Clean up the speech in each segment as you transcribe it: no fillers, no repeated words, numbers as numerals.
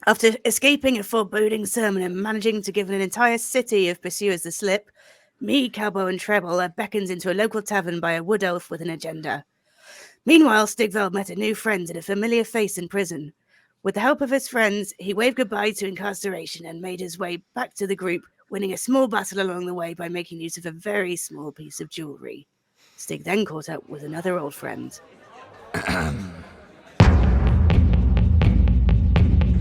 After escaping a foreboding sermon and managing to give an entire city of pursuers the slip, me, Calbo, and Treble are beckoned into a local tavern by a wood elf with an agenda. Meanwhile, Stigveld met a new friend and a familiar face in prison. With the help of his friends, he waved goodbye to incarceration and made his way back to the group, winning a small battle along the way by making use of a very small piece of jewellery. Stig then caught up with another old friend.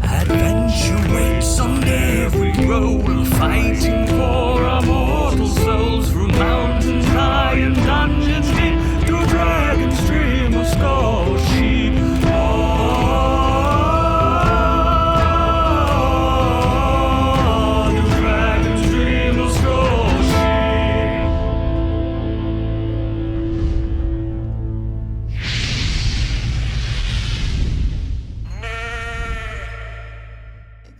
Adventure waits on every roll, fighting for our mortal souls through mountains high and dungeons deep, through dragon's stream of Scorched.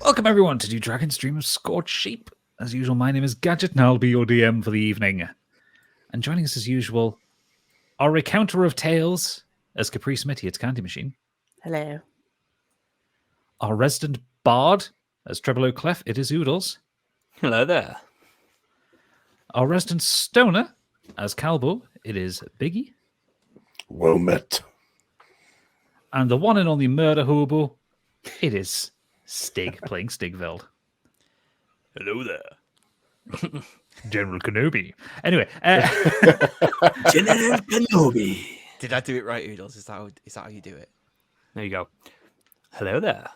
Welcome everyone to Dragon's Stream of Scorched Sheep. As usual, my name is Gadget and I'll be your DM for the evening. And joining us as usual, our recounter of tales as Capri Smitty, it's Candy Machine. Hello. Our resident bard as Treble O'Clef, it is Oodles. Hello there. Our resident stoner as Calbo, it is Biggie. Well met. And the one and only murder hobo, it is Stig, playing Stigveld. Hello there. General Kenobi. Anyway. General Kenobi. Did I do it right, Oodles? Is that how you do it? There you go. Hello there.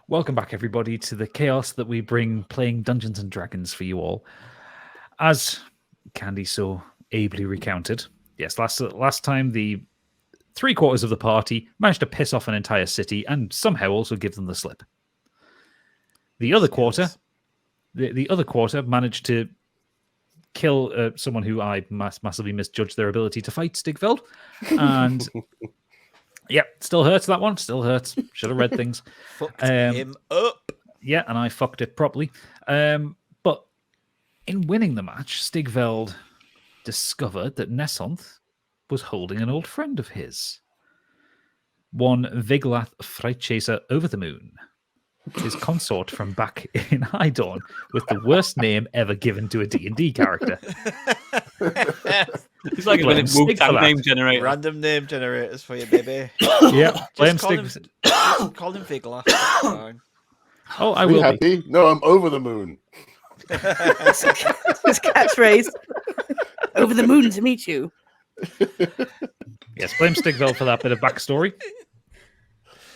Welcome back, everybody, to the chaos that we bring playing Dungeons and Dragons for you all. As Candy so ably recounted, yes, last time the 3/4 of the party managed to piss off an entire city and somehow also give them the slip. The other quarter, the other quarter managed to kill someone who I massively misjudged their ability to fight, Stigveld. And yeah, still hurts, that one. Still hurts. Should have read things. Fucked him up. Yeah, and I fucked it properly. But in winning the match, Stigveld discovered that Nesonth was holding an old friend of his. One Viglath Frightchaser over the moon. His consort from back in High Dawn with the worst name ever given to a D&D character. It's like a Wu-Tang name generator. Random name generators for you, baby. Yeah, Just call him Viglath. Fine. Oh, I Are you will be. happy? No, I'm over the moon. His catchphrase. Over the moon to meet you. Yes, blame Stigveld for that bit of backstory.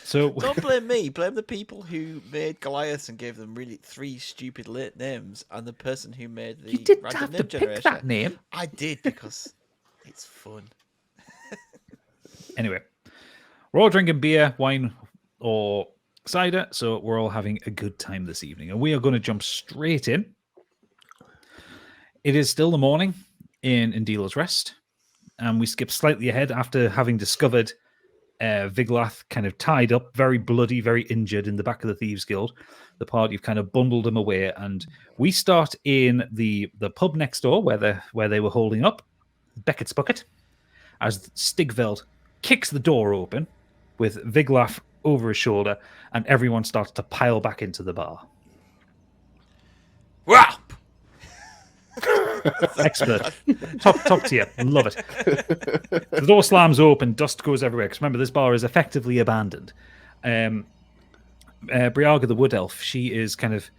So Don't blame me. Blame the people who made Goliath and gave them really 3 stupid late names, and the person who made the you didn't random have name to pick generation. that name. I did because it's fun. Anyway, we're all drinking beer, wine, or cider, so we're all having a good time this evening. And we are going to jump straight in. It is still the morning in Dealer's Rest, and we skip slightly ahead after having discovered Viglath kind of tied up, very bloody, very injured in the back of the Thieves Guild. The party have kind of bundled him away, and we start in the pub next door where they were holding up, Beckett's Bucket, as Stigveld kicks the door open with Viglath over his shoulder, and everyone starts to pile back into the bar. Wow! Expert. Top tier. Love it. The door slams open, dust goes everywhere. Because remember, this bar is effectively abandoned. Briarga the Wood Elf, she's kind of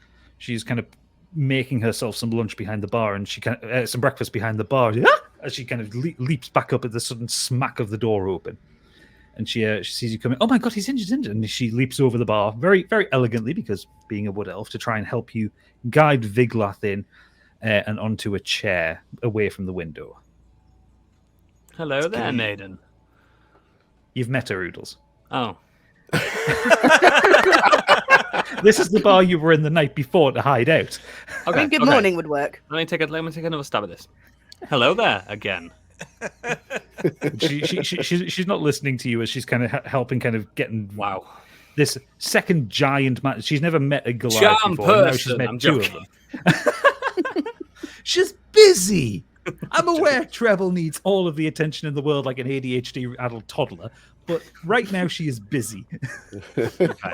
making herself some lunch behind the bar, and some breakfast behind the bar. As she kind of leaps back up at the sudden smack of the door open. And she sees you coming. Oh my god, he's injured. And she leaps over the bar very, very elegantly, because being a wood elf, to try and help you guide Viglath in and onto a chair away from the window. Hello there, maiden. You've met her, Oodles. Oh. This is the bar you were in the night before to hide out. Okay, good morning would work. Let me take another stab at this. Hello there again. She's not listening to you as she's kind of helping, kind of getting this second giant man. She's never met a Goliath before. Now she's met two of them. She's busy. I'm aware Treble needs all of the attention in the world like an ADHD adult toddler, but right now she is busy. Okay.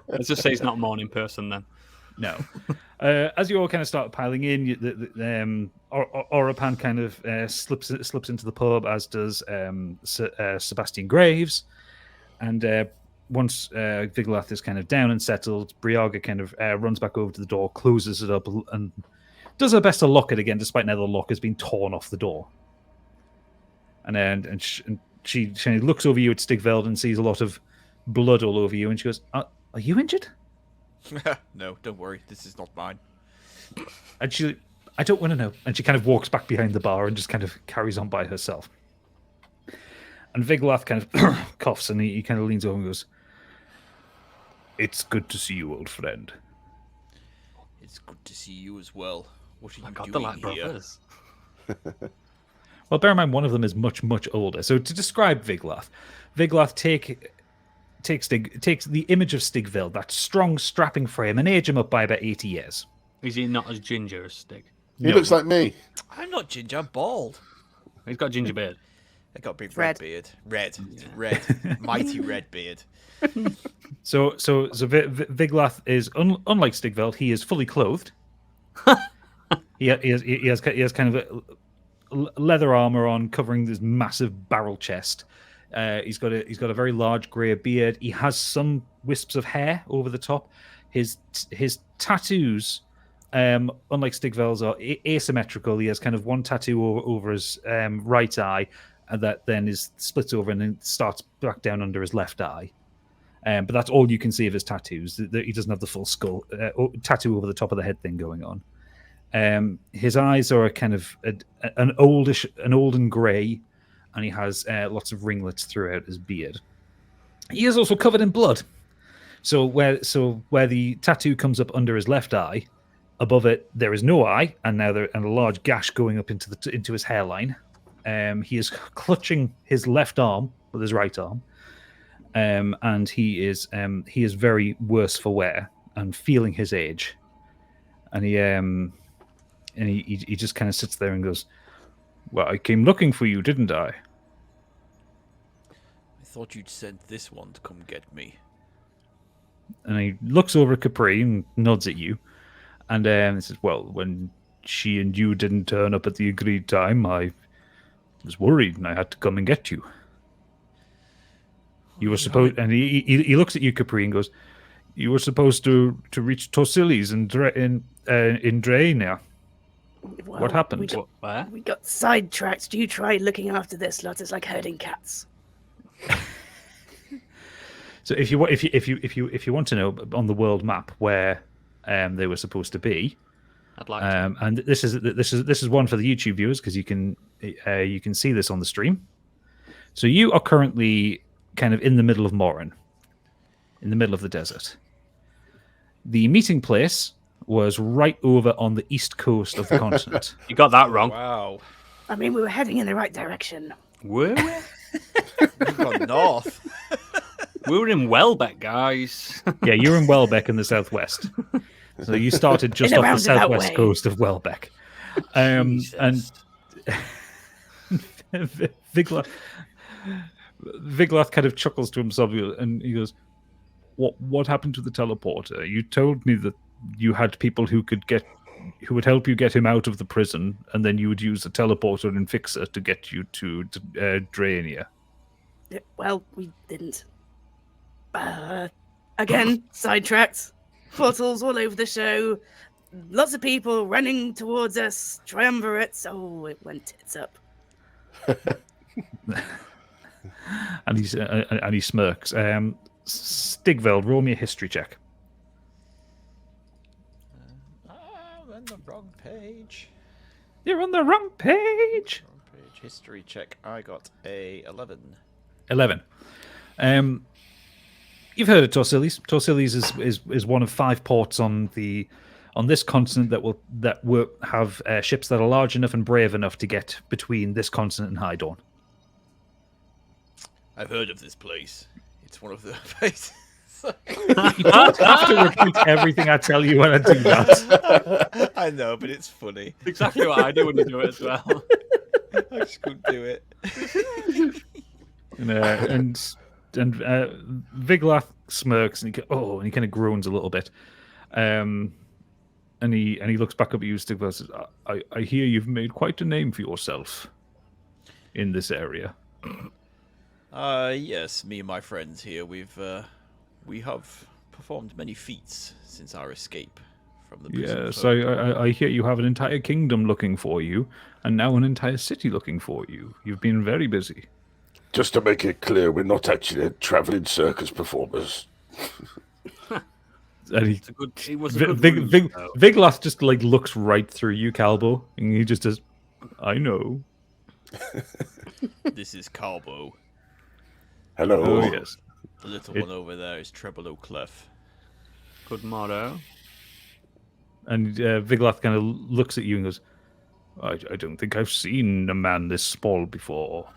Let's just say he's not a morning person then. No. As you all kind of start piling in, Orapan kind of slips into the pub, as does Sebastian Graves. And once Viglath is kind of down and settled, Briaga kind of runs back over to the door, closes it up, and does her best to lock it again, despite now the lock has been torn off the door. And she looks over you at Stigveld and sees a lot of blood all over you, and she goes, "Are you injured?" No, don't worry. This is not mine. And I don't want to know. And she kind of walks back behind the bar and just kind of carries on by herself. And Viglath kind of coughs, and he kind of leans over and goes, "It's good to see you, old friend." It's good to see you as well. What are you God, doing they're like here? brothers. Well, bear in mind, one of them is much, much older. So to describe Viglath takes the image of Stigveld, that strong, strapping frame, and age him up by about 80 years. Is he not as ginger as Stig? He looks like me. I'm not ginger. I'm bald. He's got a ginger beard. I got a big Red. red beard. Red. Mighty red beard. So Viglath is unlike Stigveld. He is fully clothed. he has kind of a leather armor on, covering this massive barrel chest. He's got a very large grey beard. He has some wisps of hair over the top. His tattoos, unlike Stigveld's, are asymmetrical. He has kind of one tattoo over his right eye, and that then is splits over and then starts back down under his left eye. But that's all you can see of his tattoos. He doesn't have the full skull tattoo over the top of the head thing going on. His eyes are a kind of an olden grey, and he has lots of ringlets throughout his beard. He is also covered in blood. So where the tattoo comes up under his left eye, above it there is no eye, and a large gash going up into his hairline. He is clutching his left arm with his right arm, and he is very worse for wear and feeling his age. And he just kind of sits there and goes, "Well, I came looking for you, didn't I?" I thought you'd sent this one to come get me. And he looks over at Capri and nods at you, and he says, "Well, when she and you didn't turn up at the agreed time, I was worried, and I had to come and get you. You were supposed," and he looks at you, Capri, and goes, "You were supposed to reach Torsilli's in Draenor. Well, What happened?" Where? We got sidetracked. You try looking after this lot. It's like herding cats. So if you want to know on the world map where they were supposed to be, I'd like to. and this is one for the YouTube viewers, because you can see this on the stream. So you are currently kind of in the middle of Morin, in the middle of the desert. The meeting place was right over on the east coast of the continent. You got that wrong. Wow. I mean, we were heading in the right direction. Were we? We've gone north. We were in Welbeck, guys. Yeah, you're in Welbeck in the southwest. So you started just In a off the roundabout southwest way. coast of Welbeck. And Jesus. Viglath kind of chuckles to himself, and he goes, "What happened to the teleporter? You told me that you had people who would help you get him out of the prison, and then you would use the teleporter and fixer to get you to Draenor." Well, we didn't. Again, sidetracked. Portals all over the show. Lots of people running towards us. Triumvirates. Oh, it went tits up. And he smirks. Stigveld, roll me a history check. I'm on the wrong page. You're on the wrong page. Wrong page. History check. I got a 11. 11. You've heard of Torsilli's. Torsilli's is one of 5 ports on this continent that will have ships that are large enough and brave enough to get between this continent and High Dawn. I've heard of this place. It's one of the places. You don't have to repeat everything I tell you when I do that. I know, but it's funny. Exactly what I do when you do it as well. I just couldn't do it. And Viglath smirks and he kind of groans a little bit. And he looks back up at you, Stigveld, and says, I hear you've made quite a name for yourself in this area. Yes, me and my friends here, we have performed many feats since our escape from the prison. Yes, I hear you have an entire kingdom looking for you, and now an entire city looking for you. You've been very busy. Just to make it clear, we're not actually traveling circus performers. And It was a good ruse, though. Viglath just like looks right through you, Calbo, and he just says, "I know." This is Carbo. Hello. Oh yes. The little one over there is Treble O'Clef. Good motto. And Viglath kind of looks at you and goes, I don't think I've seen a man this small before.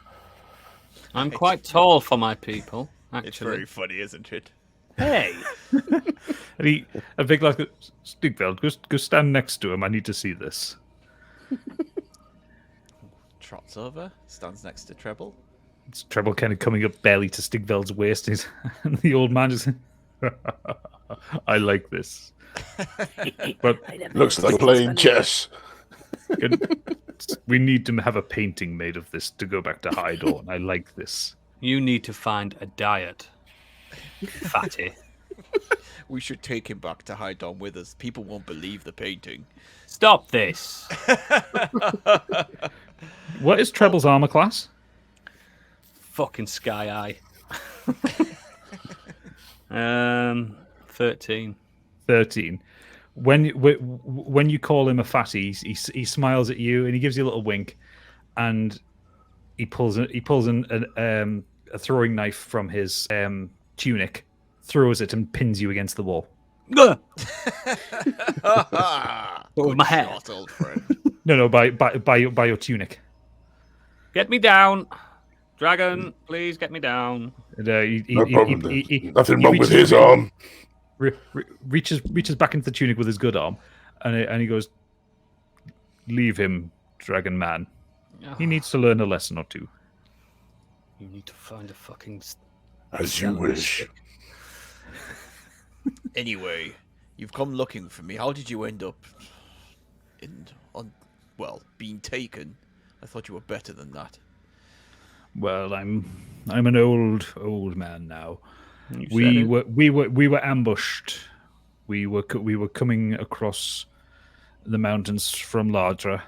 I'm quite tall for my people, actually. It's very funny, isn't it? Hey! And Viglath goes, Stigveld, go stand next to him. I need to see this. Trots over, stands next to Treble. It's Treble kind of coming up barely to Stigveld's waist. And the old man just, I like this. But Looks like playing chess. we need to have a painting made of this to go back to High Dawn. I like this. You need to find a diet, fatty. We should take him back to High Dawn with us. People won't believe the painting. Stop this! What is Treble's armor class? Fucking Sky Eye. 13. 13. When you call him a fatty, he smiles at you and he gives you a little wink, and he pulls a throwing knife from his tunic, throws it, and pins you against the wall. With Good my hair. shot, old friend. No, by your tunic. Get me down! Dragon, please get me down. And, No problem. Nothing he wrong with reaches- his arm. reaches back into the tunic with his good arm, and he goes, "Leave him, Dragon Man. He needs to learn a lesson or two." You need to find a fucking... As you wish. Anyway, you've come looking for me. How did you end up being taken? I thought you were better than that. Well, I'm an old man now. You We said it. were ambushed. We were coming across the mountains from Lardra.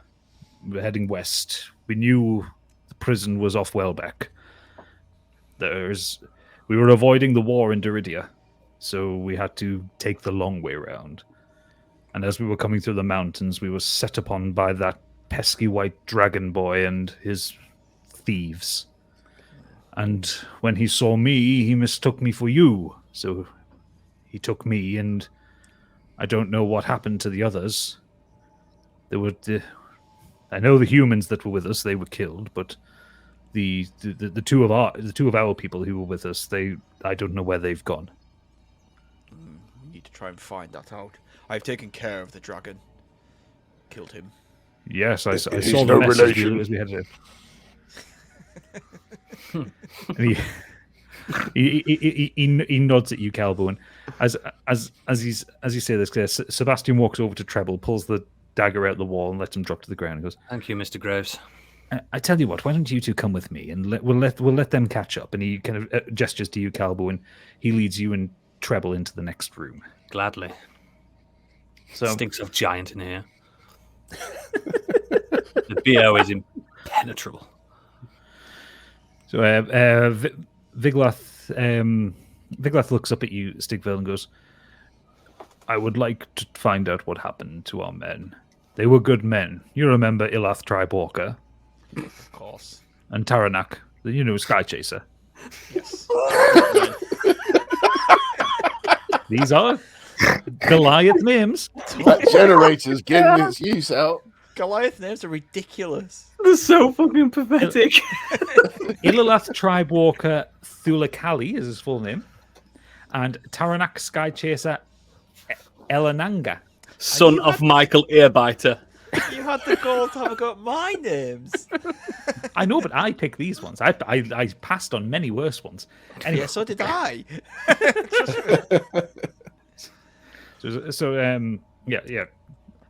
We were heading west. We knew the prison was off Welbeck. We were avoiding the war in Deridia, so we had to take the long way round. And as we were coming through the mountains, we were set upon by that pesky white dragon boy and his thieves. And when he saw me, he mistook me for you. So he took me, and I don't know what happened to the others. I know the humans that were with us, they were killed, but the two of our people who were with us, I don't know where they've gone. We need to try and find that out. I've taken care of the dragon. Killed him. Yes, I He's saw the no message relation. as we headed in. And he nods at you, Calbo, and as you say this, Sebastian walks over to Treble, pulls the dagger out the wall, and lets him drop to the ground. And goes, Thank you, Mr. Graves. I tell you what, why don't you two come with me, and we'll let them catch up. And he kind of gestures to you, Calbo, and he leads you and Treble into the next room. Gladly. So Stinks of giant in here. The BO is impenetrable. So Viglath looks up at you, Stigveld, and goes, I would like to find out what happened to our men. They were good men. You remember Ilath Tribe-Walker Of course. and Taranak, Sky Chaser. Yes. These are Goliath names. That generator's getting its use out. Goliath names are ridiculous. They're so fucking pathetic. Ilath Tribe-Walker Thulakali is his full name. And Taranak Sky Chaser Elananga. Son of Michael Earbiter. You had the goal to have a go at my names. I know, but I picked these ones. I passed on many worse ones. Anyway, Yeah, so did I. yeah.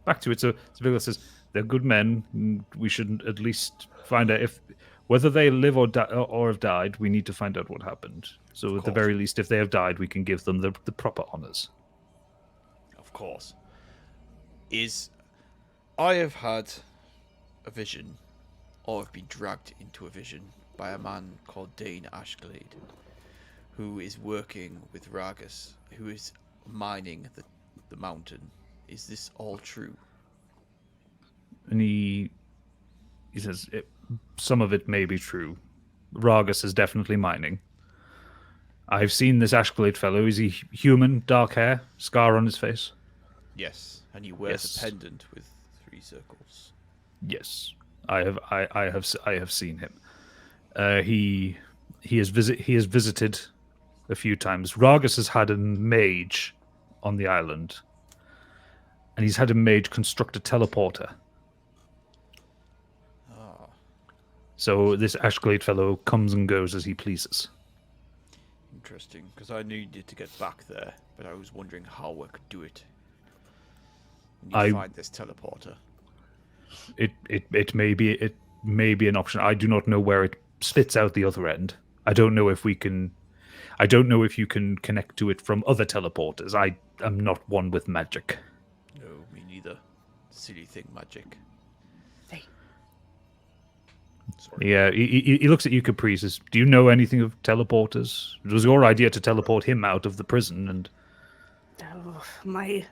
Back to it. So Vigla says they're good men. We should at least find out if whether they live or have died. We need to find out what happened. So at the very least, if they have died, we can give them the proper honors. Of course. I have had a vision, or have been dragged into a vision by a man called Dane Ashglade, who is working with Ragus, who is mining the mountain. Is this all true? And he says some of it may be true. Ragus is definitely mining. I've seen this Ashglade fellow. Is he human, dark hair, scar on his face? Yes, and he wears a pendant with 3 circles. Yes, I have seen him. He has visited a few times. Ragus has had a mage on the island, and he's had a mage construct a teleporter. So this Ashglade fellow comes and goes as he pleases. Interesting, because I needed to get back there, but I was wondering how I could do it. When you find this teleporter. It may be an option. I do not know where it spits out the other end. I don't know if you can connect to it from other teleporters. I am not one with magic. No, me neither. Silly thing, magic. Hey. Sorry. Yeah, he looks at you, Caprice. Says, do you know anything of teleporters? It was your idea to teleport him out of the prison, and My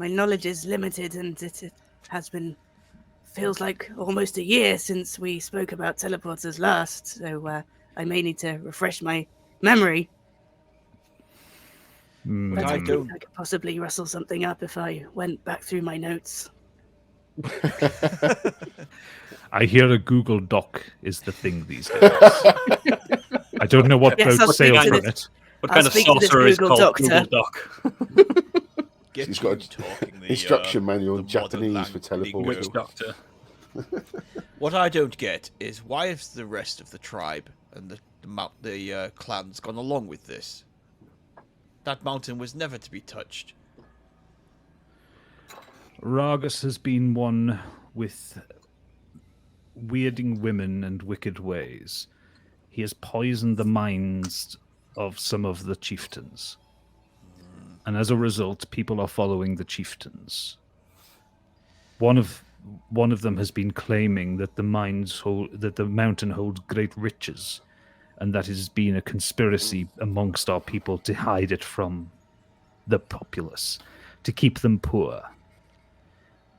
knowledge is limited, and it has been feels like almost a year since we spoke about teleporters last. So I may need to refresh my memory. But I could possibly rustle something up if I went back through my notes. I hear a Google Doc is the thing these days. I don't know what Yes, boat sailed from it. What I'll kind of speak to this sorcerer is Google called doctor. Google Doc? He's got an instruction manual in Japanese for teleporting. Witch doctor. What I don't get is why has the rest of the tribe and the clans gone along with this? That mountain was never to be touched. Ragus has been one with weirding women and wicked ways. He has poisoned the minds of some of the chieftains. And as a result, people are following the chieftains. One of them has been claiming that the mountain holds great riches, and that it has been a conspiracy amongst our people to hide it from the populace, to keep them poor.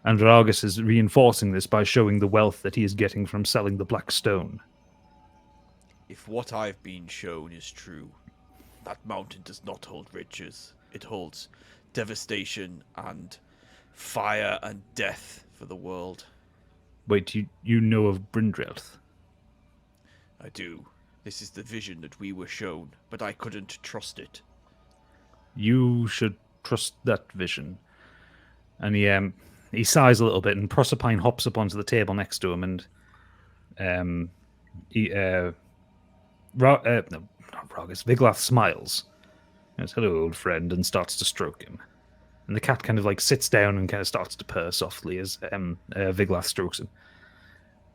And Ragus is reinforcing this by showing the wealth that he is getting from selling the black stone. If what I've been shown is true, that mountain does not hold riches. It holds devastation and fire and death for the world. Wait, you know of Brindrelth? I do. This is the vision that we were shown, but I couldn't trust it. You should trust that vision. And he sighs a little bit, and Proserpine hops up onto the table next to him, and Viglath smiles. He says, hello, old friend, and starts to stroke him. And the cat kind of like sits down and kind of starts to purr softly as Viglath strokes him.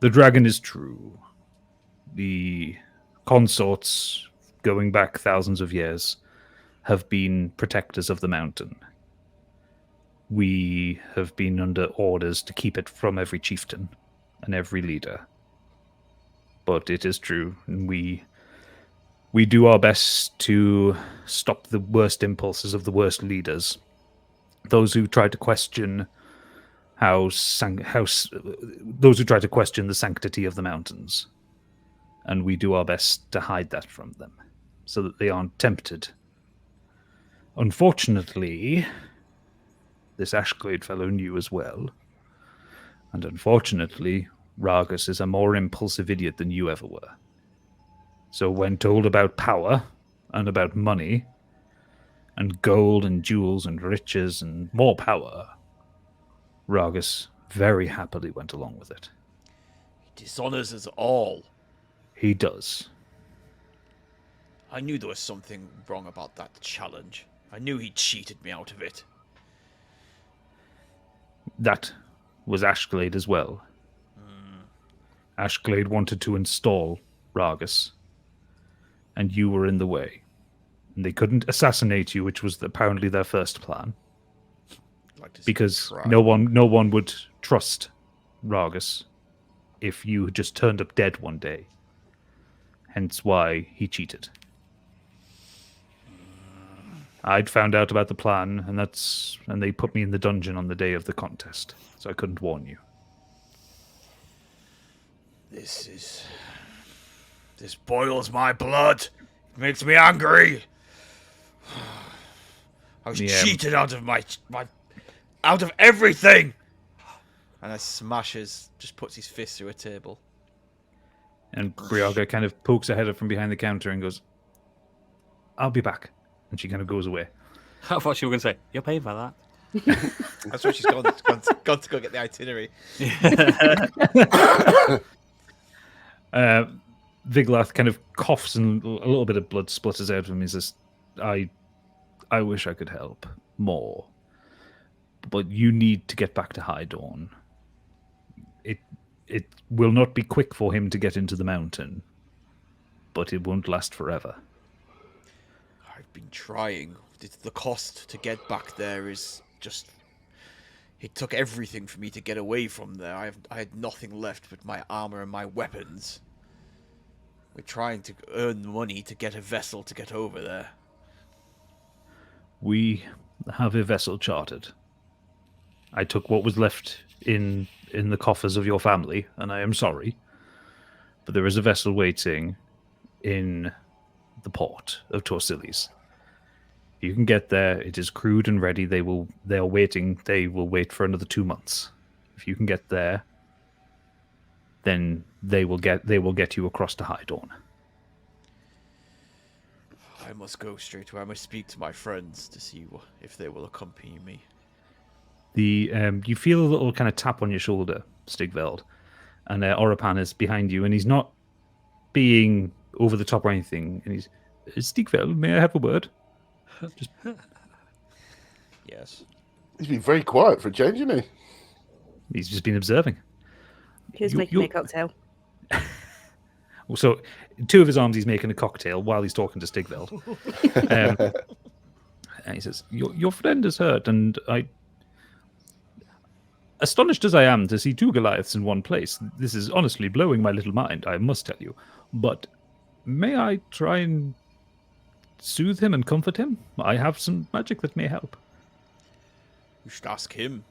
The dragon is true. The consorts, going back thousands of years, have been protectors of the mountain. We have been under orders to keep it from every chieftain and every leader. But it is true, and we do our best to stop the worst impulses of the worst leaders. Those who try to question those who try to question the sanctity of the mountains. And we do our best to hide that from them, so that they aren't tempted. Unfortunately, this Ashglade fellow knew as well. And unfortunately, Ragus is a more impulsive idiot than you ever were. So when told about power, and about money, and gold and jewels and riches and more power, Ragus very happily went along with it. He dishonors us all. He does. I knew there was something wrong about that challenge. I knew he cheated me out of it. That was Ashglade as well. Ashglade wanted to install Ragus, and you were in the way. And they couldn't assassinate you, which was apparently their first plan, because no one would trust Ragus if you had just turned up dead one day. Hence why he cheated. I'd found out about the plan, and they put me in the dungeon on the day of the contest, so I couldn't warn you. This boils my blood. It makes me angry. I was cheated out of my out of everything. And just puts his fist through a table. And Briaga kind of pokes her head up from behind the counter and goes, "I'll be back." And she kind of goes away. I thought she was going to say, "You're paying for that." That's why she's gone to go get the itinerary. Viglath kind of coughs and a little bit of blood splutters out of him. He says, I wish I could help more, but you need to get back to High Dawn. It will not be quick for him to get into the mountain, but it won't last forever. I've been trying. The cost to get back there is just... It took everything for me to get away from there. I had nothing left but my armor and my weapons. We're trying to earn money to get a vessel to get over there. We have a vessel chartered. I took what was left in the coffers of your family, and I am sorry. But there is a vessel waiting in the port of Torsilis. You can get there. It is crewed and ready. They are waiting. They will wait for another 2 months. If you can get there, then they will get you across to High Dawn. I must go straight where I must speak to my friends to see if they will accompany me. You feel a little kind of tap on your shoulder, Stigveld, and Orapan is behind you, and he's not being over the top or anything. And he's, "Stigveld, may I have a word?" Just... Yes. He's been very quiet for a change, hasn't he? He's just been observing. He's making me a cocktail. So, in two of his arms, he's making a cocktail while he's talking to Stigveld. And he says, "Your friend is hurt, and astonished as I am to see 2 Goliaths in one place, this is honestly blowing my little mind, I must tell you. But may I try and soothe him and comfort him? I have some magic that may help." You should ask him.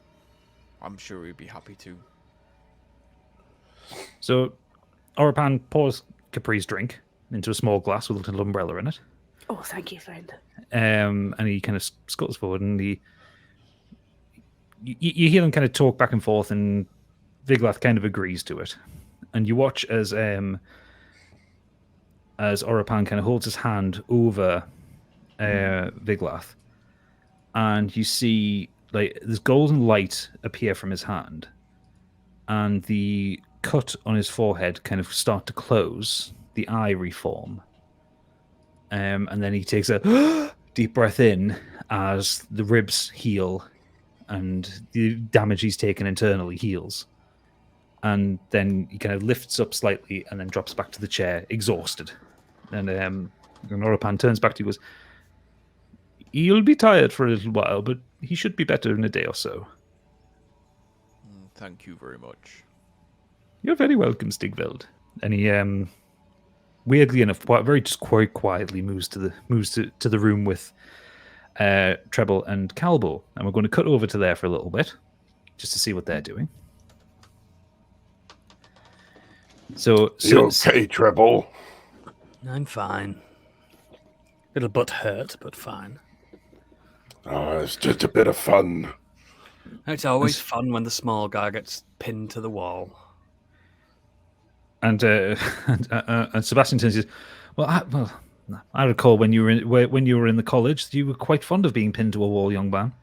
I'm sure he'd be happy to. So, Orapan pours Capri's drink into a small glass with a little umbrella in it. Oh, thank you, friend. And he kind of scuttles forward, and you hear them kind of talk back and forth, and Viglath kind of agrees to it. And you watch as Orapan kind of holds his hand over Viglath, and you see like this golden light appear from his hand, and the cut on his forehead kind of start to close, the eye reform, and then he takes a deep breath in as the ribs heal and the damage he's taken internally heals. And then he kind of lifts up slightly and then drops back to the chair, exhausted. And Orapan turns back to you and goes, "He'll be tired for a little while, but he should be better in a day or so." Thank you very much. "You're very welcome, Stigveld." And he, weirdly enough, quite quietly moves to the room with Treble and Calbo, and we're going to cut over to there for a little bit, just to see what they're doing. So, You okay, Treble? I'm fine. Little butt hurt, but fine. Oh, it's just a bit of fun. It's always fun when the small guy gets pinned to the wall. And Sebastian says, "Well, I recall when you were in the college, you were quite fond of being pinned to a wall, young man."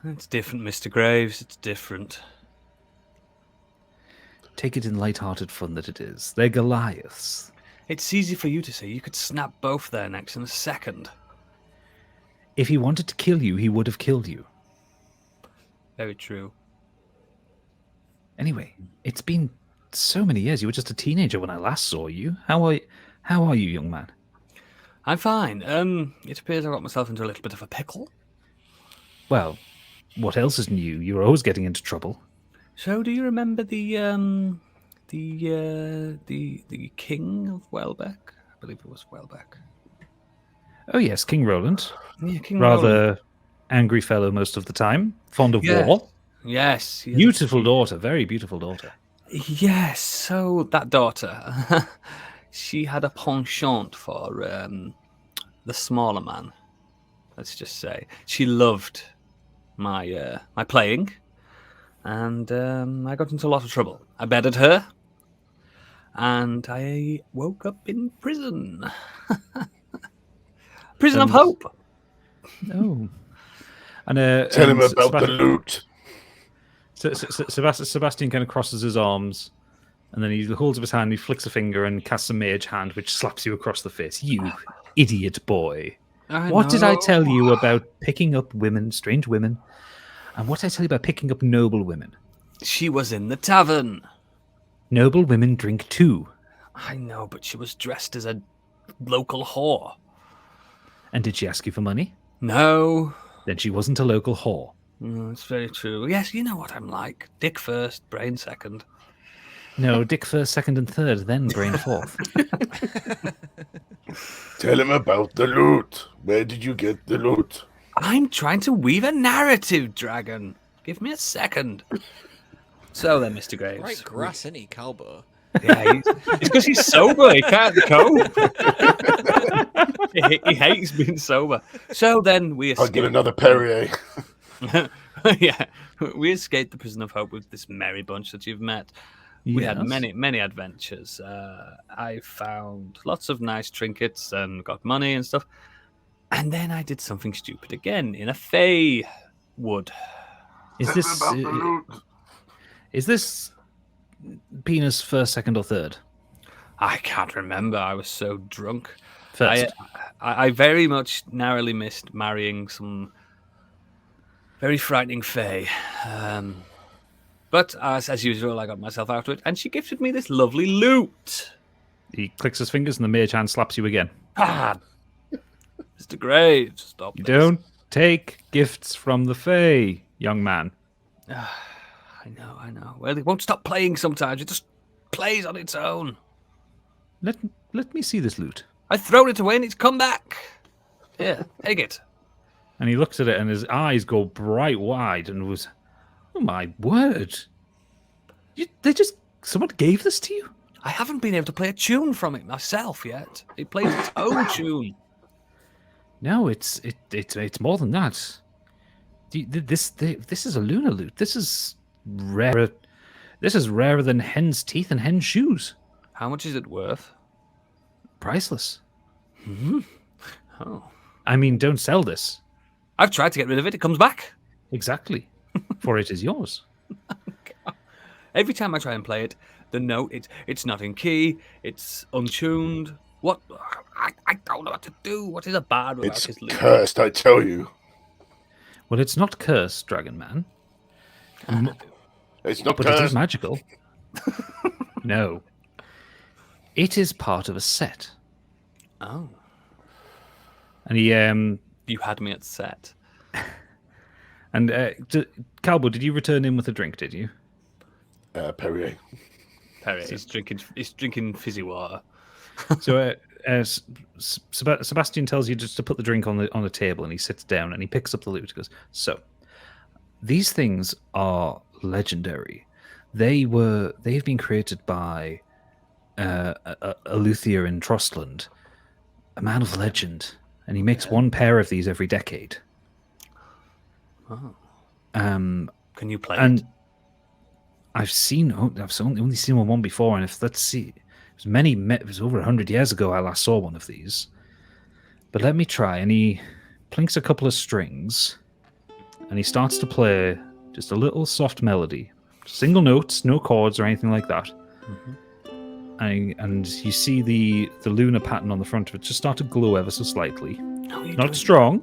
It's different, Mr. Graves. It's different. take it in light-hearted fun that it is. They're Goliaths. It's easy for you to say. You could snap both their necks in a second. If he wanted to kill you, he would have killed you. Very true. Anyway, it's been so many years. You were just a teenager when I last saw you. How are you, young man? I'm fine. It appears I got myself into a little bit of a pickle. Well, what else is new? You're always getting into trouble. So, do you remember the king of Welbeck? I believe it was Welbeck. Oh yes, King Roland. Yeah, King Rather Roland. angry fellow most of the time. Fond of Yes. war. Yes. Beautiful daughter. Very beautiful daughter. Yes. So that daughter, she had a penchant for the smaller man. Let's just say she loved my playing, and I got into a lot of trouble. I bedded her, and I woke up in prison. Prison of Hope. Oh. And Tell him about the loot. Sebastian kind of crosses his arms, and then he holds up his hand, he flicks a finger and casts a mage hand, which slaps you across the face. You idiot boy. What did I tell you about picking up women, strange women? And what did I tell you about picking up noble women? She was in the tavern. Noble women drink too. I know, but she was dressed as a local whore. And did she ask you for money? No. Then she wasn't a local whore. It's very true. Yes, you know what I'm like. Dick first, brain second. No, dick first, second, and third, then brain fourth. Tell him about the loot. Where did you get the loot? I'm trying to weave a narrative, Dragon. Give me a second. So then, Mr. Graves. Right grass, isn't he, Calbo? Yeah, it's because he's sober. He can't cope. He hates being sober. So then we I'll get another Perrier. Yeah, we escaped the prison of hope with this merry bunch that you've met. We had many adventures. I found lots of nice trinkets and got money and stuff. And then I did something stupid again in a Fey wood. Is this penis first, second, or third? I can't remember. I was so drunk. First. I very much narrowly missed marrying some very frightening Fey. But as usual, I got myself out of it, and she gifted me this lovely loot. He clicks his fingers, and the mage hand slaps you again. Ah, Mr. Graves, stop You this. don't take gifts from the Fae, young man. I know. Well, it won't stop playing sometimes. It just plays on its own. Let me see this loot. I thrown it away and it's come back. Here, take it. And he looks at it, and his eyes go bright wide, and was, oh my word! Someone gave this to you? I haven't been able to play a tune from it myself yet. It plays its own tune. No, it's more than that. This is a lunar loot. This is rarer. This is rarer than hen's teeth and hen's shoes. How much is it worth? Priceless. Oh. I mean, don't sell this. I've tried to get rid of it. It comes back. Exactly. For it is yours. Every time I try and play it, the note, it's not in key. It's untuned. What? I don't know what to do. What is a bad without It's his loot? cursed, I tell you. Well, it's not cursed, Dragon Man. It's not But it is cursed. magical. No. It is part of a set. Oh. And he You had me at set. Calbo, did you return in with a drink, did you? Perrier. Perry, he's drinking fizzy water. So Sebastian tells you just to put the drink on the table, and he sits down and he picks up the loot. He goes, so these things are legendary. They've been created by a luthier in Trostland, a man of legend, and he makes one pair of these every decade. Oh. Can you play and it? I've only seen one before, and let's see, it was over 100 years ago I last saw one of these. But let me try. And he plinks a couple of strings, and he starts to play just a little soft melody. Single notes, no chords or anything like that. And you see the lunar pattern on the front of it just start to glow ever so slightly. Not strong.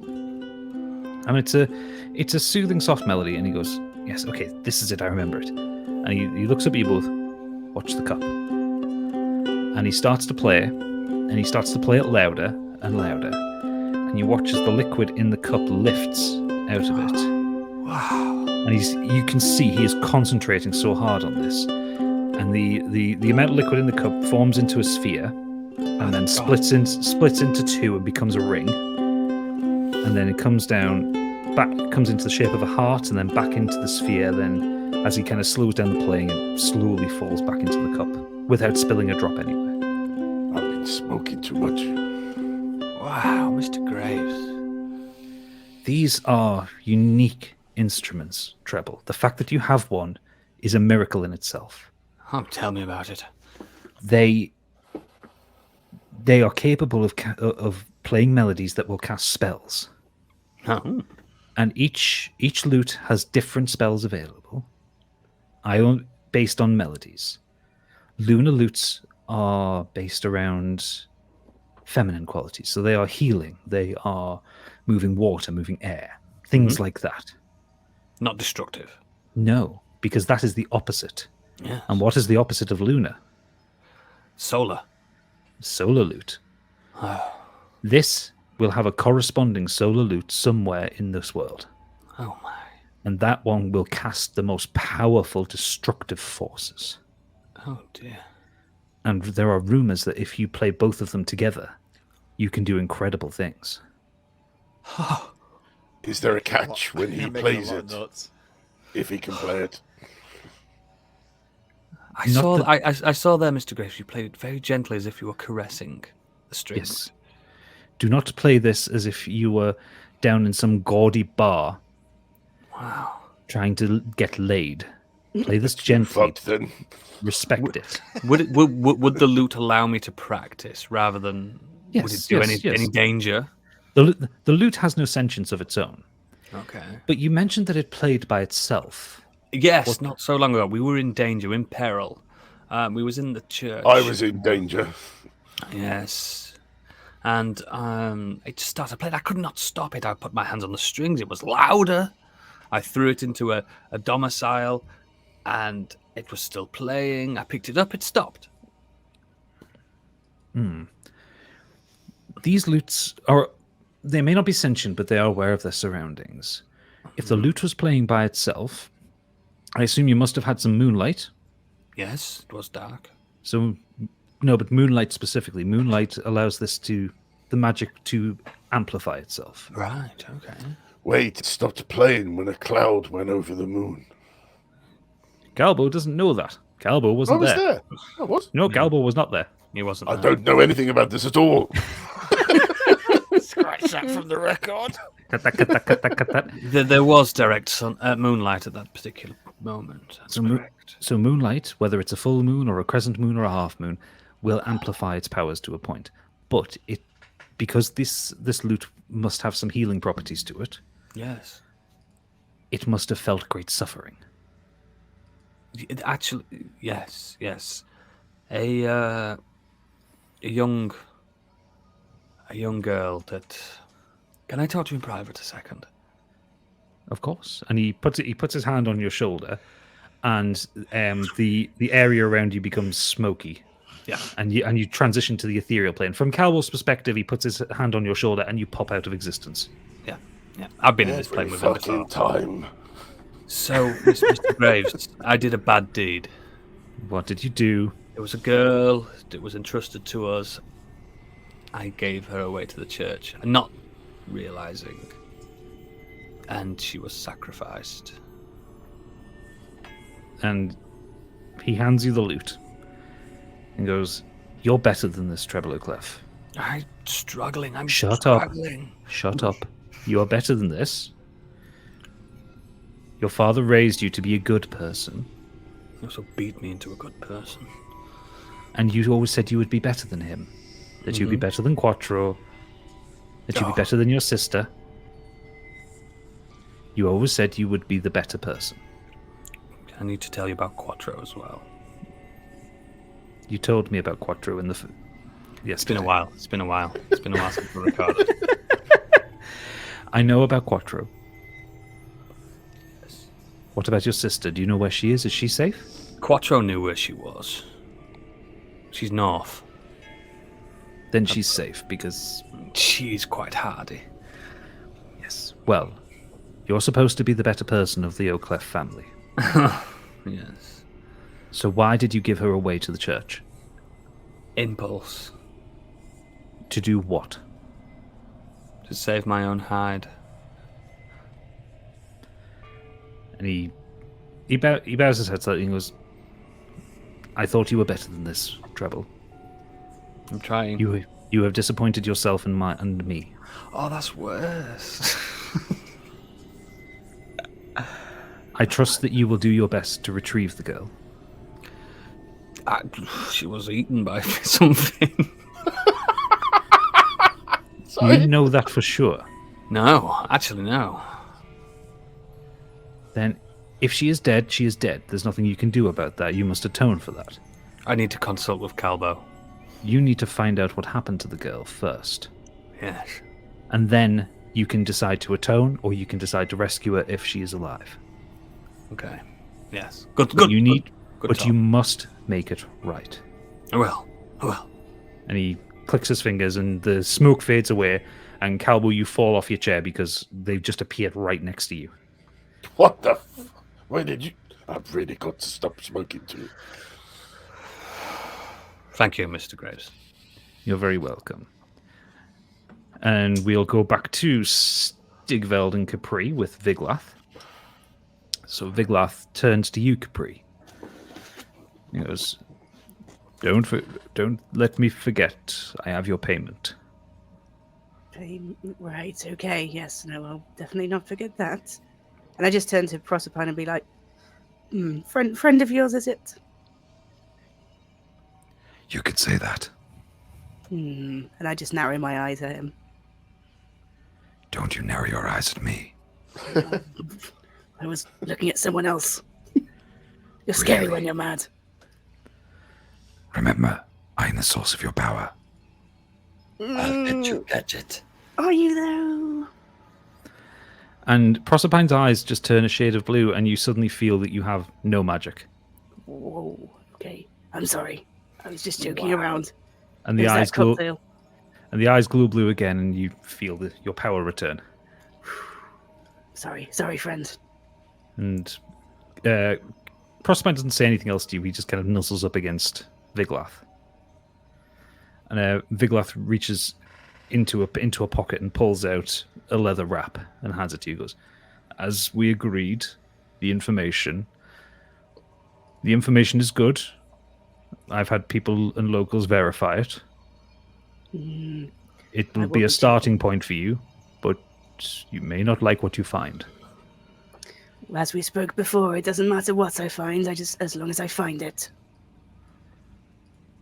And it's a soothing, soft melody. And he goes, yes, okay, this is it. I remember it. And he looks up at you both. Watch the cup. And he starts to play. And he starts to play it louder and louder. And you watch as the liquid in the cup lifts out of it. Wow. And you can see he is concentrating so hard on this. And the amount of liquid in the cup forms into a sphere, and then splits into two and becomes a ring. And then it comes down, comes into the shape of a heart, and then back into the sphere. Then, as he kind of slows down the playing, it slowly falls back into the cup without spilling a drop anywhere. I've been smoking too much. Wow, Mr. Graves. These are unique instruments, Treble. The fact that you have one is a miracle in itself. Oh, tell me about it. They are capable of playing melodies that will cast spells. Oh. And each lute has different spells available, based on melodies. Lunar lutes are based around feminine qualities, so they are healing. They are moving water, moving air, things like that. Not destructive. No, because that is the opposite. Yes. And what is the opposite of lunar? Solar. Solar lute. This will have a corresponding solar lute somewhere in this world. Oh my. And that one will cast the most powerful destructive forces. Oh dear. And there are rumors that if you play both of them together, you can do incredible things. Is there a catch when he You're making plays a lot it? of nuts. If he can play it? I saw there, Mr. Graves, you played it very gently as if you were caressing the strings. Yes. Do not play this as if you were down in some gaudy bar. Wow. Trying to get laid. Play this gently. Fucked then. Respect it. Would the lute allow me to practice rather than would it do any danger? The lute has no sentience of its own. Okay. But you mentioned that it played by itself. Yes, not so long ago. We were in danger, in peril. We was in the church. I was in danger. Yes. And it just started playing. I could not stop it. I put my hands on the strings. It was louder. I threw it into a domicile, and it was still playing. I picked it up. It stopped. These lutes they may not be sentient, but they are aware of their surroundings. If the lute was playing by itself, I assume you must have had some moonlight. Yes, it was dark. So, no, but moonlight specifically. Moonlight allows the magic to amplify itself. Right, okay. Wait, it stopped playing when a cloud went over the moon. Galbo doesn't know that. Galbo wasn't I was there. there. I was. No, Galbo was not there. He wasn't I there. don't know anything about this at all. Scratch that from the record. Cut that. There was direct moonlight at that particular moment. That's correct. So moonlight, whether it's a full moon or a crescent moon or a half moon, will amplify its powers to a point. But because this lute must have some healing properties to it, Yes. it must have felt great suffering. Actually, yes. A young girl that. Can I talk to you in private a second? Of course. And he puts his hand on your shoulder, and the area around you becomes smoky. Yeah. And you transition to the ethereal plane. From Calwell's perspective, he puts his hand on your shoulder and you pop out of existence. Yeah. I've been in this plane Every with him fucking before. time. So, Mr. Graves, I did a bad deed. What did you do? There was a girl that was entrusted to us. I gave her away to the church, not realizing. And she was sacrificed. And he hands you the lute and goes, "You're better than this, Treble O'Clef. I'm struggling. Shut up. struggling. Shut up. You are better than this. Your father raised you to be a good person, He also beat me into a good person. and you always said you would be better than him. That you'd be better than Quattro. That you'd be better than your sister. You always said you would be the better person. Okay. I need to tell you about Quattro as well. You told me about Quattro in the... It's been a while. It's been a while since we recorded. I know about Quattro. What about your sister? Do you know where she is? Is she safe? Quattro knew where she was. She's north. Then she's safe, because... She's quite hardy. Yes. Well, you're supposed to be the better person of the O'Clef family. Yes. So why did you give her away to the church? Impulse. To do what? To save my own hide. And he bows his head slightly and goes, I thought you were better than this, Treble. I'm trying. You have disappointed yourself and me. Oh, that's worse. I trust that you will do your best to retrieve the girl. She was eaten by something. You know that for sure. No, actually no. Then, if she is dead, she is dead. There's nothing you can do about that. You must atone for that. I need to consult with Calbo. You need to find out what happened to the girl first. Yes. And then you can decide to atone, or you can decide to rescue her if she is alive. Okay. Yes. Good. You need, good but talk. you must make it right. I will. And he clicks his fingers, and the smoke fades away. And Calbo, you fall off your chair because they've just appeared right next to you. What the Where did you... I've really got to stop smoking too. Thank you, Mr. Graves. You're very welcome. And we'll go back to Stigveld and Capri with Viglath. So Viglath turns to you, Capri. He goes, Don't let me forget. I have your payment. Right, okay, yes, no, I'll definitely not forget that. And I just turn to Proserpine and be like, friend of yours, is it? You could say that. And I just narrow my eyes at him. Don't you narrow your eyes at me. I was looking at someone else. You're scary Really? when you're mad. Remember, I am the source of your power. I'll let you catch it. Are you though? And Proserpine's eyes just turn a shade of blue, and you suddenly feel that you have no magic. Whoa, okay. I'm sorry. I was just joking around. And the There's eyes that glow. cocktail. And the eyes glow blue again, and you feel your power return. Sorry, friend. And Proserpine doesn't say anything else to you. He just kind of nuzzles up against Viglath. And Viglath reaches into a pocket and pulls out a leather wrap and hands it to you. He goes, as we agreed, the information is good. I've had people and locals verify it. It will be a starting point for you, but you may not like what you find. As we spoke before, it doesn't matter what I find, as long as I find it.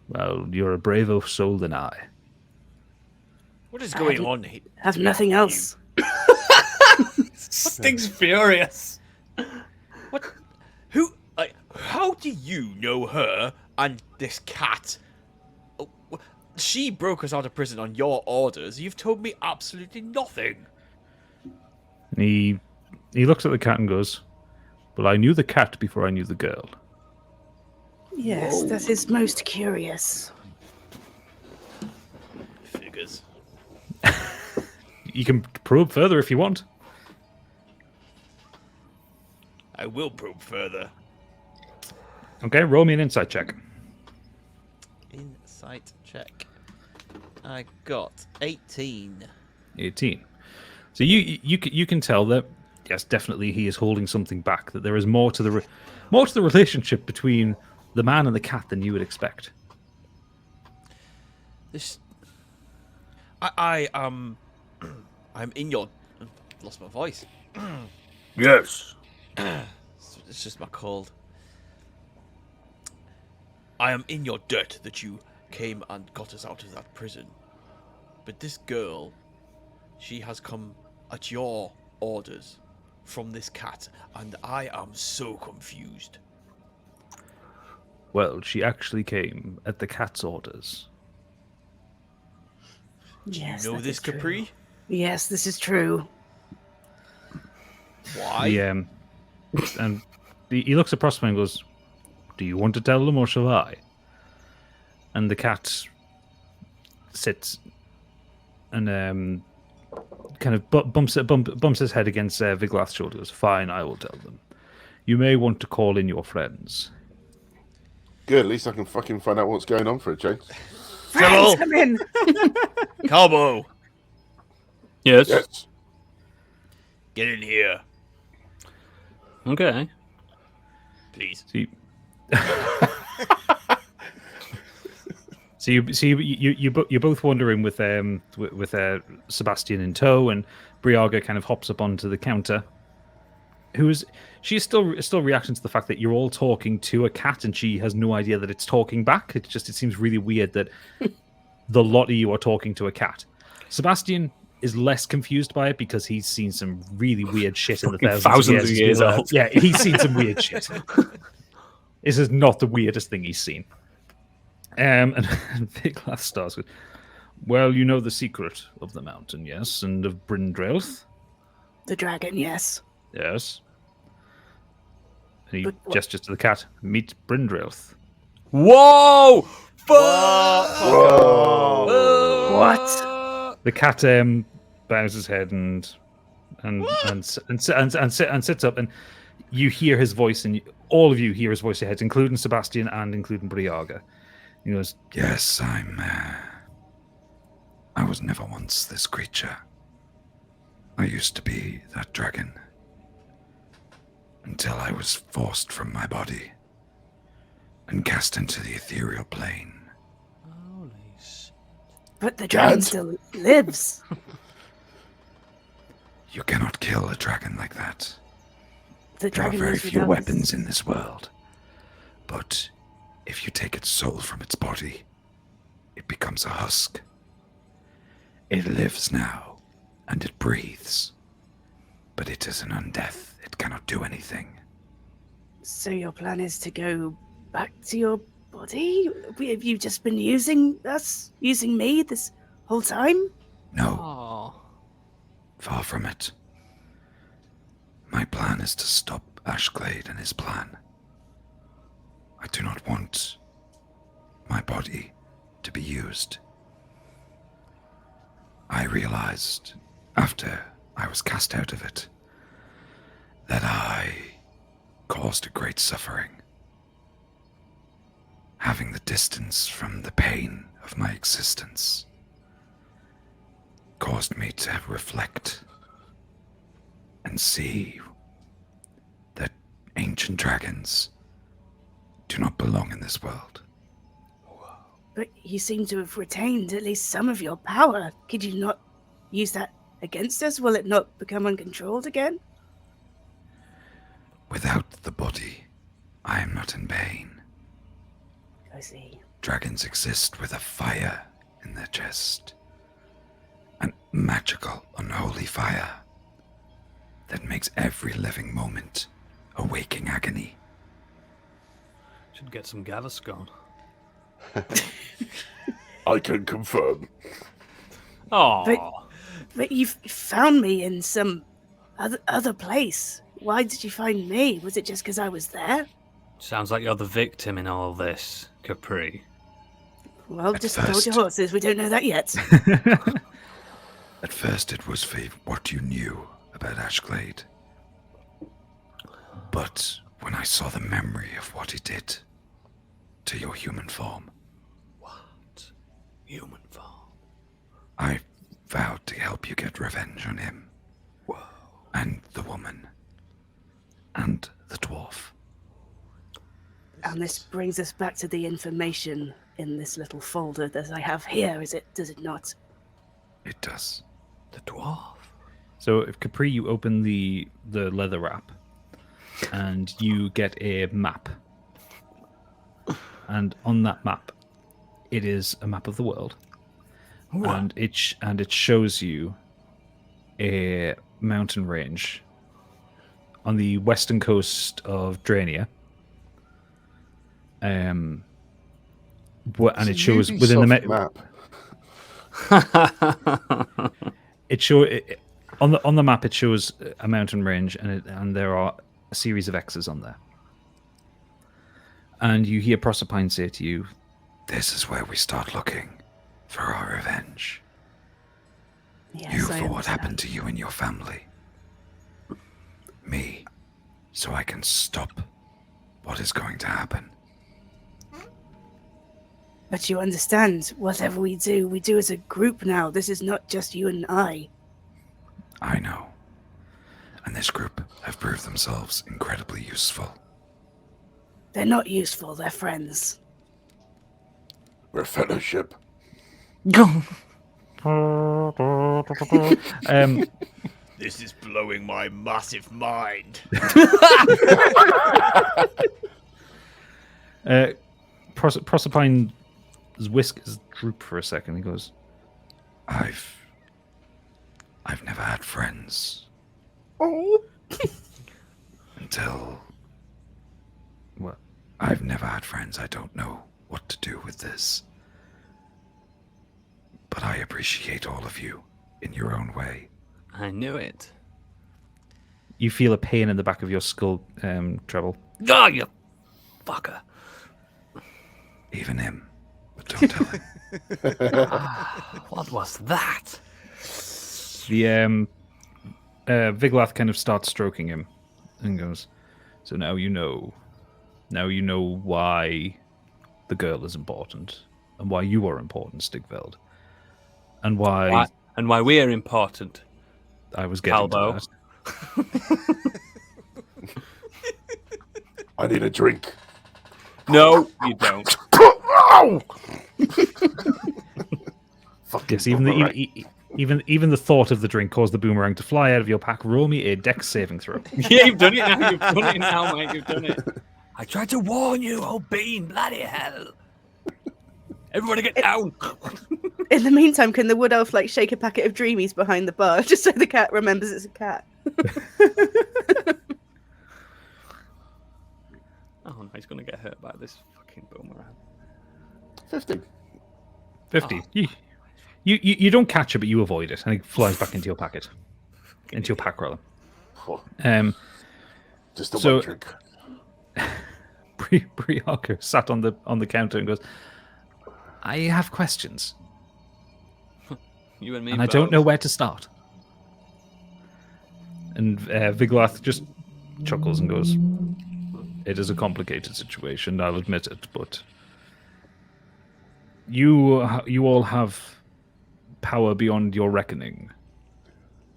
Well, you're a braver soul than I. What is going on here? Have nothing else. Sting's furious. What? Who? How do you know her and this cat? Oh, she broke us out of prison on your orders. You've told me absolutely nothing. And he looks at the cat and goes, well, I knew the cat before I knew the girl. Yes, that is most curious. Figures. You can probe further if you want. I will probe further. Okay, roll me an insight check. Insight check. I got 18. 18. So you can tell that, yes, definitely he is holding something back. That there is more to the relationship between the man and the cat than you would expect. This. I'm in your. I've lost my voice. Yes. It's just my cold. I am in your debt that you came and got us out of that prison. But this girl, she has come at your orders from this cat, and I am so confused. Well, she actually came at the cat's orders. Yes, You know that this, is true. Capri? Yes, this is true. Why? And he looks at Prospero and goes, "Do you want to tell them or shall I?" And the cat sits and kind of bumps his head against Viglath's shoulder. Goes, "Fine, I will tell them. You may want to call in your friends." Good, at least I can fucking find out what's going on for a change. Friends, come in. Calbo, Yes. Yes. get in here, Okay. please. So you're both wandering with Sebastian in tow, and Briaga kind of hops up onto the counter. She's still reacting to the fact that you're all talking to a cat, and she has no idea that it's talking back. It seems really weird that the lot of you are talking to a cat. Sebastian is less confused by it because he's seen some really weird shit in the thousands of years old. Yeah, he's seen some weird shit. This is not the weirdest thing he's seen. And Viglath starts with, "Well, you know the secret of the mountain, yes, and of Brindrelth, The dragon, yes. yes." And he But what- gestures to the cat, "Meet Brindrelth." Whoa! What? The cat bows his head and sits up, and you hear his voice, and all of you hear his voice in your heads, including Sebastian and including Briaga. He goes, Yes, I was never once this creature. I used to be that dragon. Until I was forced from my body and cast into the ethereal plane. Holy shit. But the dragon Dad? still lives. You cannot kill a dragon like that. The There are dragon very lives few with us. weapons in this world. But if you take its soul from its body, it becomes a husk. It lives now, and it breathes. But it is an undeath. It cannot do anything. So your plan is to go back to your body? Have you just been using us? Using me this whole time? No, Oh. far from it. My plan is to stop Ashglade and his plan. I do not want my body to be used. I realized, after I was cast out of it, that I caused a great suffering. Having the distance from the pain of my existence caused me to reflect and see that ancient dragons do not belong in this world. But you seem to have retained at least some of your power. Could you not use that against us? Will it not become uncontrolled again? Without the body, I am not in pain. I see. Dragons exist with a fire in their chest. An magical, unholy fire that makes every living moment a waking agony. Should get some Gaviscon. I can confirm. Oh. But you found me in some other place. Why did you find me? Was it just because I was there? Sounds like you're the victim in all this, Capri. Well, At just hold your first. horses. We don't know that yet. At first it was for what you knew about Ashglade. But when I saw the memory of what he did to your human form, What? Human form. I vowed to help you get revenge on him. Whoa. And the woman. And the dwarf. And this brings us back to the information in this little folder that I have here. Does it not? It does. The dwarf. So, if Capri, you open the leather wrap, and you get a map, and on that map, it is a map of the world, and it shows you a mountain range on the western coast of Drania, and It's it a shows within the Ubisoft map. It on the map. It shows a mountain range, and there are a series of X's on there. And you hear Proserpine say to you, This is where we start looking for our revenge. Yes, You I for what understand. happened to you and your family. Me, so I can stop what is going to happen. But you understand, whatever we do as a group now. This is not just you and I. I know. And this group have proved themselves incredibly useful. They're not useful, they're friends. We're a fellowship. This is blowing my massive mind. Proserpine's whiskers droop for a second. He goes, I've never had friends. Until... Well, I've never had friends. I don't know what to do with this. But I appreciate all of you in your own way. I knew it. you feel a pain in the back of your skull, Treble. Oh, you fucker. Even him. But don't tell him. What was that? The Viglath kind of starts stroking him and goes, "So now you know. Now you know why the girl is important, and why you are important, Stigveld, and why we're important. I was getting Calbo. to that. I need a drink. No, you don't. Yes, even the thought of the drink caused the boomerang to fly out of your pack. Roll me a dex saving throw. Yeah, you've done it now. You've done it now, mate. You've done it. I tried to warn you, oh Bean, bloody hell. Everybody get down. In the meantime, can the wood elf like shake a packet of dreamies behind the bar just so the cat remembers it's a cat? Oh no, he's gonna get hurt by this fucking boomerang. 50. 50. You don't catch it, but you avoid it, and it flies back into your packet, into your pack rather. Oh, just a So- one drink. Briarker sat on the counter and goes, "I have questions, You and me and I don't both. know where to start." And Viglath just chuckles and goes, "It is a complicated situation, I'll admit it, but you all have power beyond your reckoning.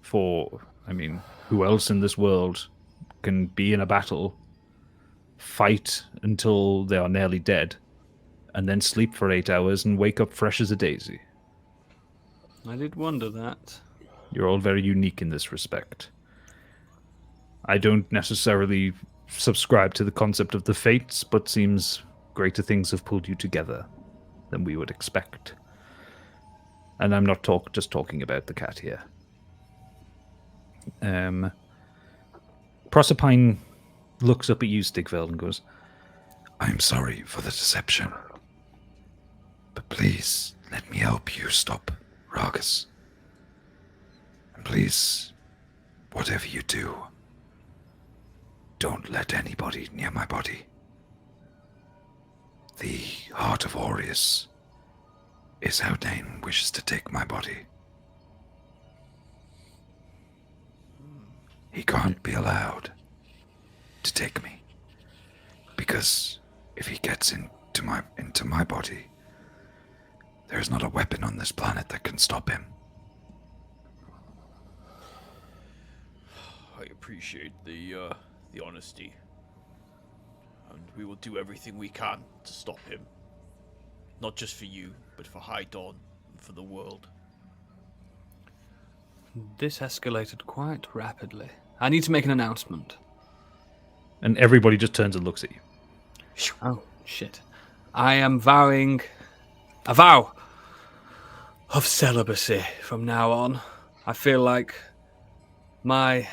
For, I mean, who else in this world can be in a battle, fight until they are nearly dead, and then sleep for 8 hours and wake up fresh as a daisy? I did wonder that. You're all very unique in this respect. I don't necessarily subscribe to the concept of the fates, but seems greater things have pulled you together than we would expect. And I'm not just talking about the cat here." Proserpine looks up at you, Stigveld, and goes, I'm sorry for the deception. But please, let me help you stop Ragus. And please, whatever you do, don't let anybody near my body. The heart of Aureus is how Dane wishes to take my body. He can't be allowed to take me, because if he gets into my body, there's not a weapon on this planet that can stop him. I appreciate the honesty, and we will do everything we can to stop him. Not just for you, but for High Dawn and for the world. This escalated quite rapidly. I need to make an announcement. and everybody just turns and looks at you. Oh, shit. I am vowing a vow of celibacy from now on. I feel like my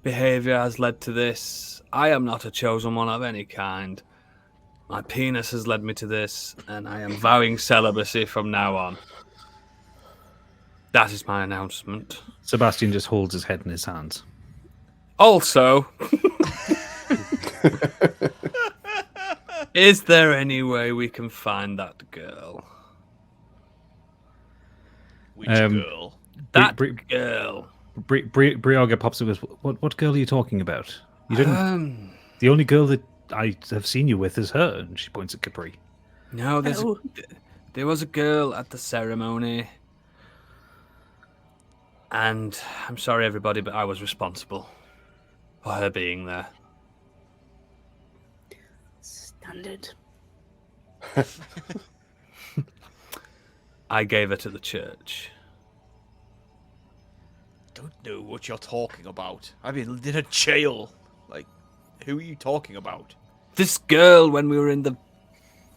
behavior has led to this. I am not a chosen one of any kind. My penis has led me to this, and I am vowing celibacy from now on. That is my announcement. Sebastian just holds his head in his hands. Also, is there any way we can find that girl? Which girl? That girl. Briaga pops up with, what girl are you talking about? You didn't. The only girl that I have seen you with is her, and she points at Capri. No, there was a girl at the ceremony. And I'm sorry, everybody, but I was responsible for her being there. Standard. I gave her to the church. Don't know what you're talking about. I've been in a jail. Like, who are you talking about? This girl when we were in the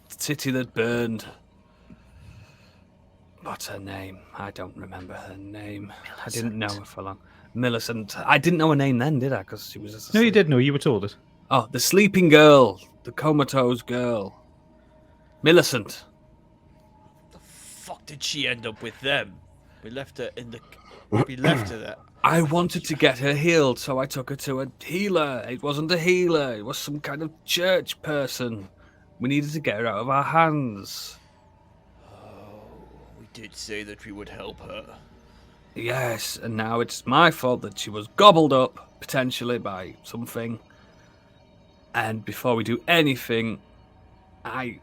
city that burned. What's her name? I don't remember her name. Millicent. I didn't know her for long. Millicent. I didn't know her name then, did I? Because she was just No, you did know. You were told it. Oh, the sleeping girl. The comatose girl. Millicent. The fuck did she end up with them? We left her in the... We left her there. I wanted to get her healed, so I took her to a healer. It wasn't a healer. It was some kind of church person. We needed to get her out of our hands. We did say that we would help her. Yes, and now it's my fault that she was gobbled up, potentially, by something. And before we do anything, I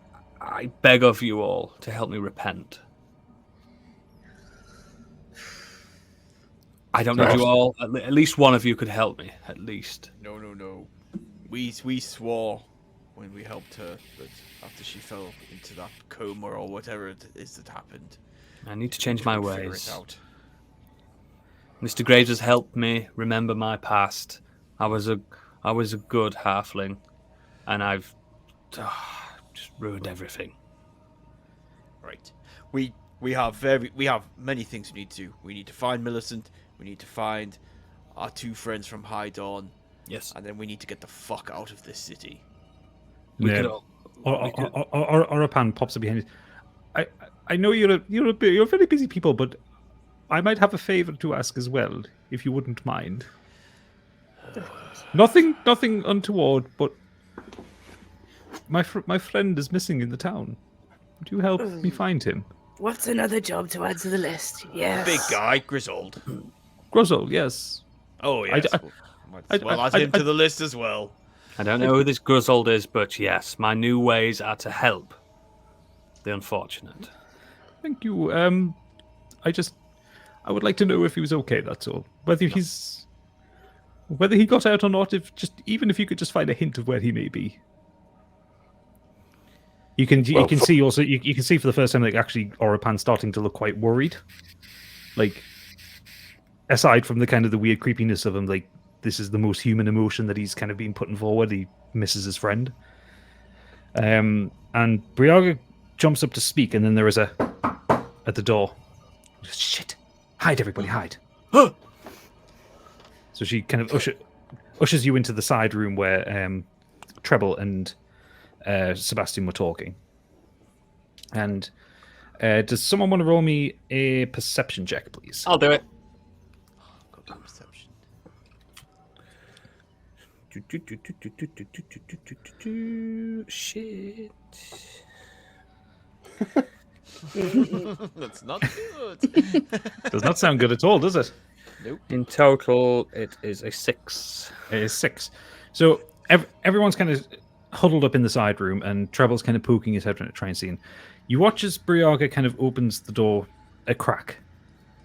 beg of you all to help me repent. I don't need you all. At least one of you could help me. At least. No. We swore when we helped her that after she fell into that coma or whatever it is that happened. I need to change my figure ways. it out. Mr. Graves has helped me remember my past. I was a good halfling, and I've just ruined everything. Right. We have many things we need to do. We need to find Millicent. We need to find our two friends from High Dawn. Yes. And then we need to get the fuck out of this city. Orapan pops up behind you. I know you're very busy people, but I might have a favor to ask as well, if you wouldn't mind. Nothing untoward, but my friend is missing in the town. Would you help me find him? What's another job to add to the list? Yes. Big guy, grizzled. Grizzled, yes. Oh, yes. Well, add him to the list as well. I don't know who this Grizzled is, but yes, my new ways are to help the unfortunate. Thank you. I would like to know if he was okay, that's all. Whether he got out or not, even if you could just find a hint of where he may be. You can see also you can see for the first time like actually Orapan starting to look quite worried. Like aside from the kind of the weird creepiness of him, like this is the most human emotion that he's kind of been putting forward. He misses his friend. And Briaga jumps up to speak, and then there is a at the door. Shit! Hide, everybody, hide! So she kind of ushers you into the side room where Treble and Sebastian were talking. And does someone want to roll me a perception check, please? I'll do it. Got perception. Shit. That's not good. Does not sound good at all, does it? Nope. In total, it is a 6. It is 6. So everyone's kind of huddled up in the side room, and Treble's kind of poking his head trying to try and see. You watch as Briaga kind of opens the door a crack,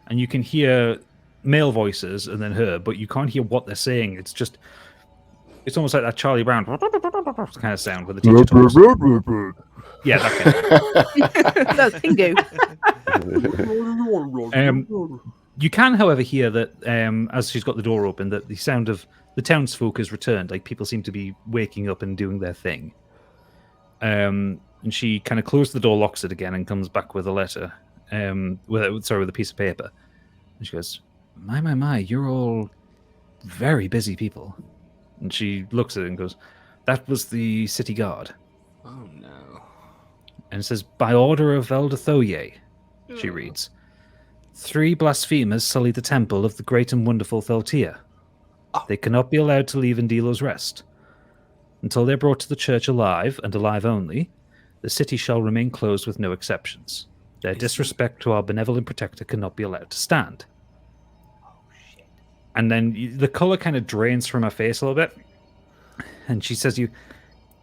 and you can hear male voices and then her, but you can't hear what they're saying. It's almost like that Charlie Brown kind of sound where the teacher talks. Yeah, that kind of. That's Pingu. You can, however, hear that as she's got the door open, that the sound of the townsfolk has returned. Like people seem to be waking up and doing their thing. And she kind of closes the door, locks it again, and comes back with a letter. With a piece of paper. And she goes, "My, you're all very busy people." And she looks at it and goes, "That was the city guard." Oh no. And it says, by order of Elder Thoye, she reads, 3 blasphemers sully the temple of the great and wonderful Theltia. They cannot be allowed to leave Indilo's Rest. Until they're brought to the church alive, and alive only, the city shall remain closed with no exceptions. Their disrespect to our benevolent protector cannot be allowed to stand. And then the colour kind of drains from her face a little bit. And she says,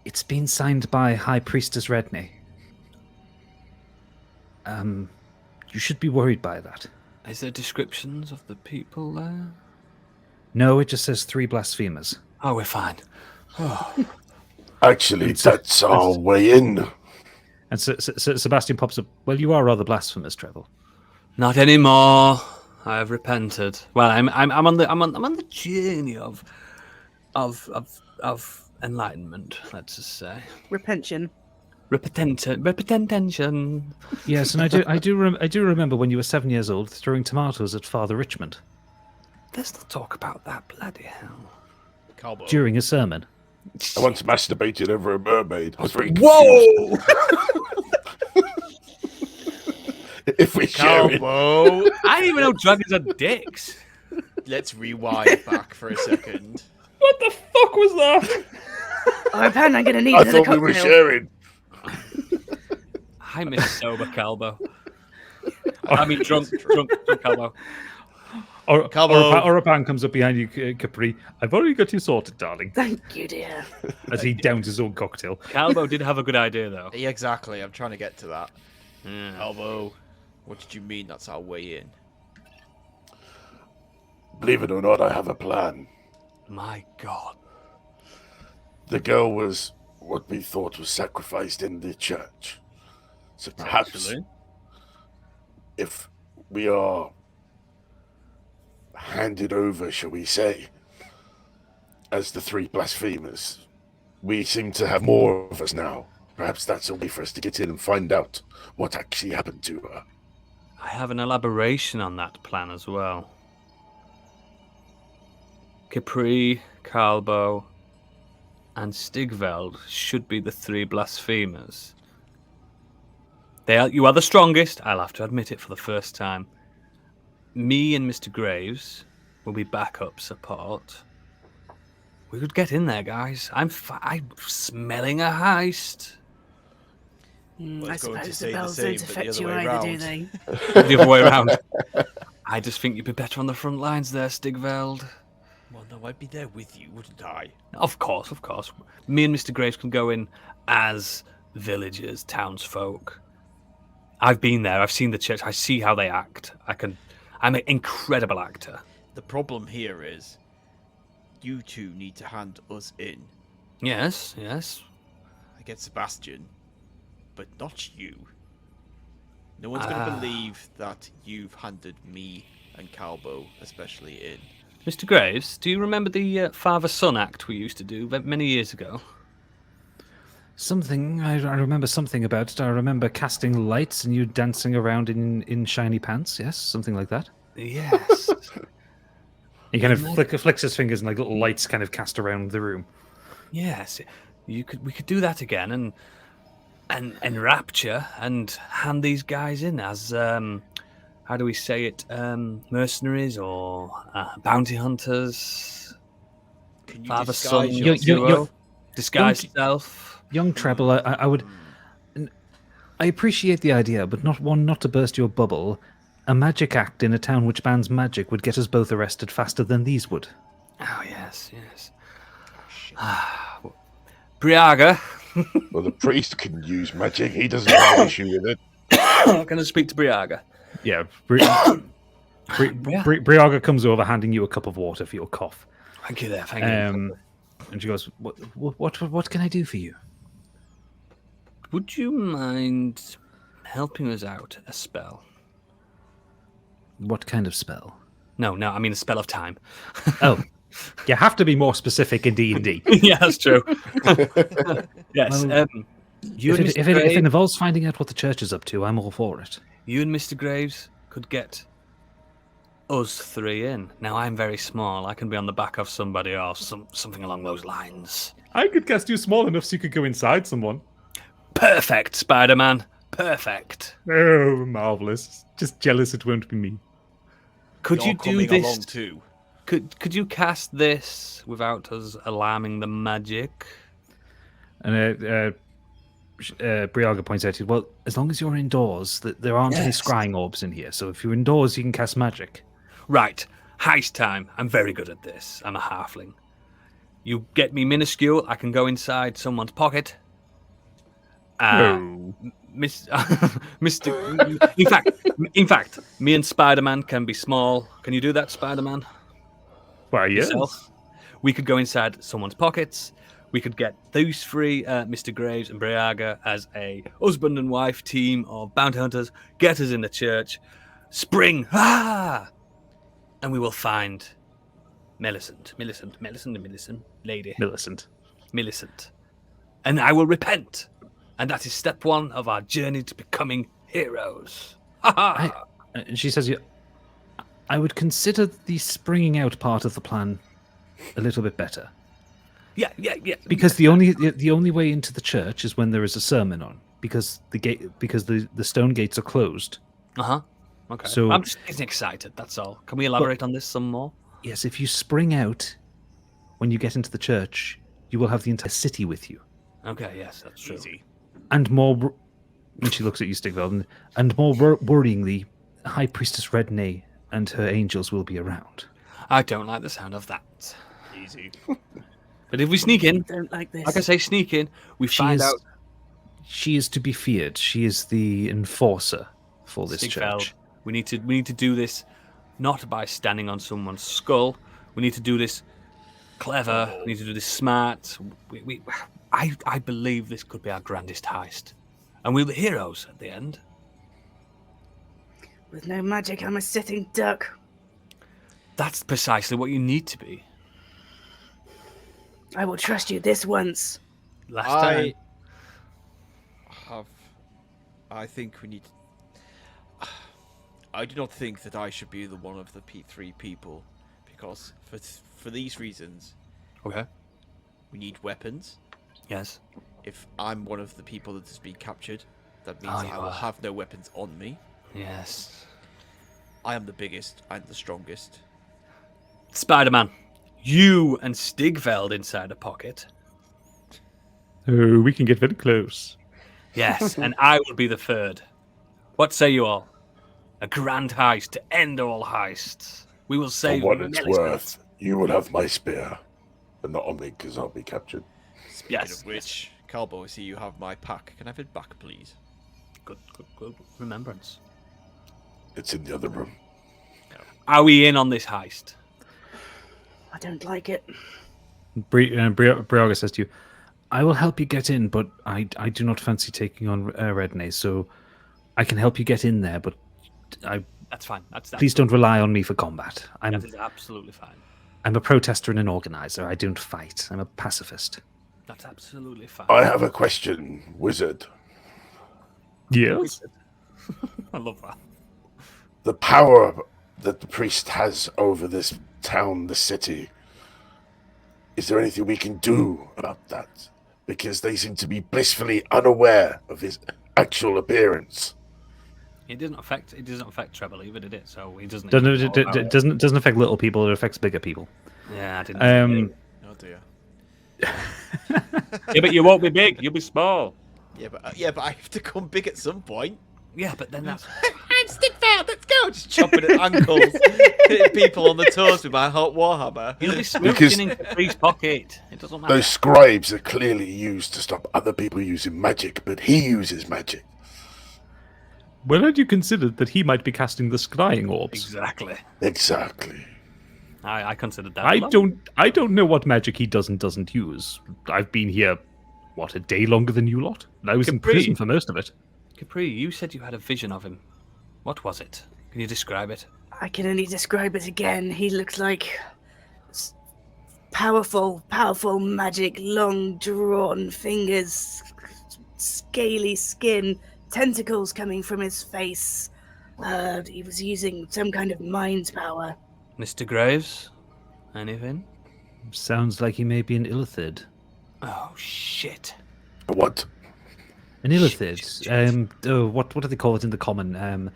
it's been signed by High Priestess Redney. You should be worried by that. Is there descriptions of the people there? No, it just says 3 blasphemers. Oh, we're fine. Actually, that's our way in. And so Sebastian pops up. Well, you are rather blasphemous, Treble. Not anymore. I have repented. Well, I'm on the journey of enlightenment. Let's just say Repention. Repentation. Yes, and I do remember when you were 7 years old throwing tomatoes at Father Richmond Let's not talk about that. Bloody hell. Calbo. during a sermon. I once masturbated over a mermaid. I was very confused. Whoa! If we share it. Calbo. I didn't even know dragons had dicks. Let's rewind back for a second. What the fuck was that? Oh, apparently I'm going to need I another thought we were cocktail. sharing. I miss sober Calbo. I mean drunk Calbo. Or Calbo. or a band comes up behind you, Capri. I've already got you sorted, darling. Thank you, dear. As he downs his own cocktail. Calbo did have a good idea though. Yeah, exactly. I'm trying to get to that. Yeah. Calbo, what did you mean that's our way in? Believe it or not, I have a plan. My God. The girl was what we thought was sacrificed in the church. So perhaps Actually. if we are handed over, shall we say, as the 3 blasphemers, we seem to have more of us now. Perhaps that's a way for us to get in and find out what actually happened to her. I have an elaboration on that plan as well. Capri, Calbo, and Stigveld should be the 3 blasphemers. You are the strongest, I'll have to admit it for the first time. Me and Mr. Graves will be backup support. We could get in there, guys. I'm smelling a heist. Well, I it's going to suppose say the the bells same, don't but the affect other you way either, do round. they? The other way around. I just think you'd be better on the front lines there, Stigveld. Well, no, I'd be there with you, wouldn't I? Of course. Me and Mr. Graves can go in as villagers, townsfolk. I've been there. I've seen the church. I see how they act. I'm an incredible actor. The problem here is you two need to hand us in. Yes. I get Sebastian, but not you. No one's going to believe that you've handed me and Calbo especially in. Mr. Graves, do you remember the father-son act we used to do many years ago? Something, I remember something about it. I remember casting lights and you dancing around in shiny pants. Yes, something like that. Yes. He kind of flicks his fingers and like little lights kind of cast around the room. Yes. We could do that again and enrapture and hand these guys in as how do we say it? Mercenaries or bounty hunters? Can you Father, disguise son, your you- disguise self. Young Treble, I would. I appreciate the idea, but not to burst your bubble. A magic act in a town which bans magic would get us both arrested faster than these would. Oh yes. Briaga. Well, the priest can use magic. He doesn't have an issue with it. Can I speak to Briaga? Yeah, Briaga comes over, handing you a cup of water for your cough. Thank you there. Thank you. And she goes, "What can I do for you?" Would you mind helping us out a spell? What kind of spell? No, I mean a spell of time. Oh, you have to be more specific in D&D. Yeah, that's true. Yes. Well, If If it involves finding out what the church is up to, I'm all for it. you and Mr. Graves could get us 3 in. Now, I'm very small. I can be on the back of somebody or something along those lines. I could cast you small enough so you could go inside someone. Perfect, Spider-Man. Perfect. Oh, marvelous! Just jealous it won't be me. Could You're you do coming this? along too. Could you cast this without us alarming the magic? And Briaga points out to you, well, as long as you're indoors, there aren't any Yes. scrying orbs in here. So if you're indoors, you can cast magic. Right, heist time. I'm very good at this. I'm a halfling. You get me minuscule, I can go inside someone's pocket. Mr. In fact, me and Spider-Man can be small. Can you do that, Spider-Man? Why, yes. Yourself? We could go inside someone's pockets. We could get those three, Mr. Graves and Briaga, as a husband and wife team of bounty hunters. Get us in the church. Spring! Ah! And we will find Millicent, lady. Millicent. And I will repent. And that is step one of our journey to becoming heroes. Ha ha! And she says, I would consider the springing out part of the plan a little bit better. Yeah. Because the only way into the church is when there is a sermon on. Because the stone gates are closed. Uh-huh. Okay. So- I'm just getting excited, that's all. Can we elaborate on this some more? Yes, if you spring out when you get into the church, you will have the entire city with you. Okay, yes, that's true. Easy. And more, when she looks at you, Stigveld, and more worryingly, High Priestess Redney and her angels will be around. I don't like the sound of that. Easy. But if we sneak in, Don't like this. like I say, sneak in, we find out She is to be feared. She is the enforcer for this Stigveld. church. We need to do this not by standing on someone's skull. We need to do this clever. We need to do this smart. I believe this could be our grandest heist. And we're the heroes at the end. With no magic, I'm a sitting duck. That's precisely what you need to be. I will trust you this once. Last time. I think we need. I do not think that I should be the one of the three people, because for these reasons, Okay. we need weapons. Yes. If I'm one of the people that has been captured, that means Oh, I you will are. have no weapons on me. Yes. I am the biggest and the strongest. Spider-Man, you and Stigveld inside a pocket. Oh, we can get very close. Yes, and I will be the third. What say you all? A grand heist to end all heists. We will For save what it's Millicent. worth, you will have my spear, but not on me because I'll be captured. Speaking Yes, of which, Calbo, I see you have my pack. Can I have it back, please? Good remembrance. It's in the other room. Are we in on this heist? I don't like it. Briaga says to you, I will help you get in, but I do not fancy taking on Redney, so I can help you get in there, but That's fine. That's please don't rely on me for combat. That is absolutely fine. I'm a protester and an organizer. I don't fight. I'm a pacifist. That's absolutely fine. I have a question, wizard. Yes? I love that. The power that the priest has over this town, the city, is there anything we can do about that? Because they seem to be blissfully unaware of his actual appearance. It doesn't affect Treble either, did it? So he doesn't. It doesn't affect little people. It affects bigger people. Yeah, I didn't. Oh dear. Yeah, but you won't be big. You'll be small. Yeah, but I have to come big at some point. Yeah, but then that's. I'm Stigveld, let's go! Just chopping at ankles, hitting people on the toes with my hot warhammer. He'll be Because- smooching into Priest's pocket. It doesn't matter. Those scribes are clearly used to stop other people using magic, but he uses magic. Well, had you considered that he might be casting the scrying orbs? Exactly. Exactly. I considered that. I don't know what magic he doesn't use. I've been here, a day longer than you lot? And I was in Capri. prison for most of it. Capri, you said you had a vision of him. What was it? Can you describe it? I can only describe it again. He looks like powerful magic, long drawn fingers, scaly skin, tentacles coming from his face. He was using some kind of mind power. Mr. Graves? Anything? Sounds like he may be an illithid. Oh, shit. What? An illithid. What do they call it in the common?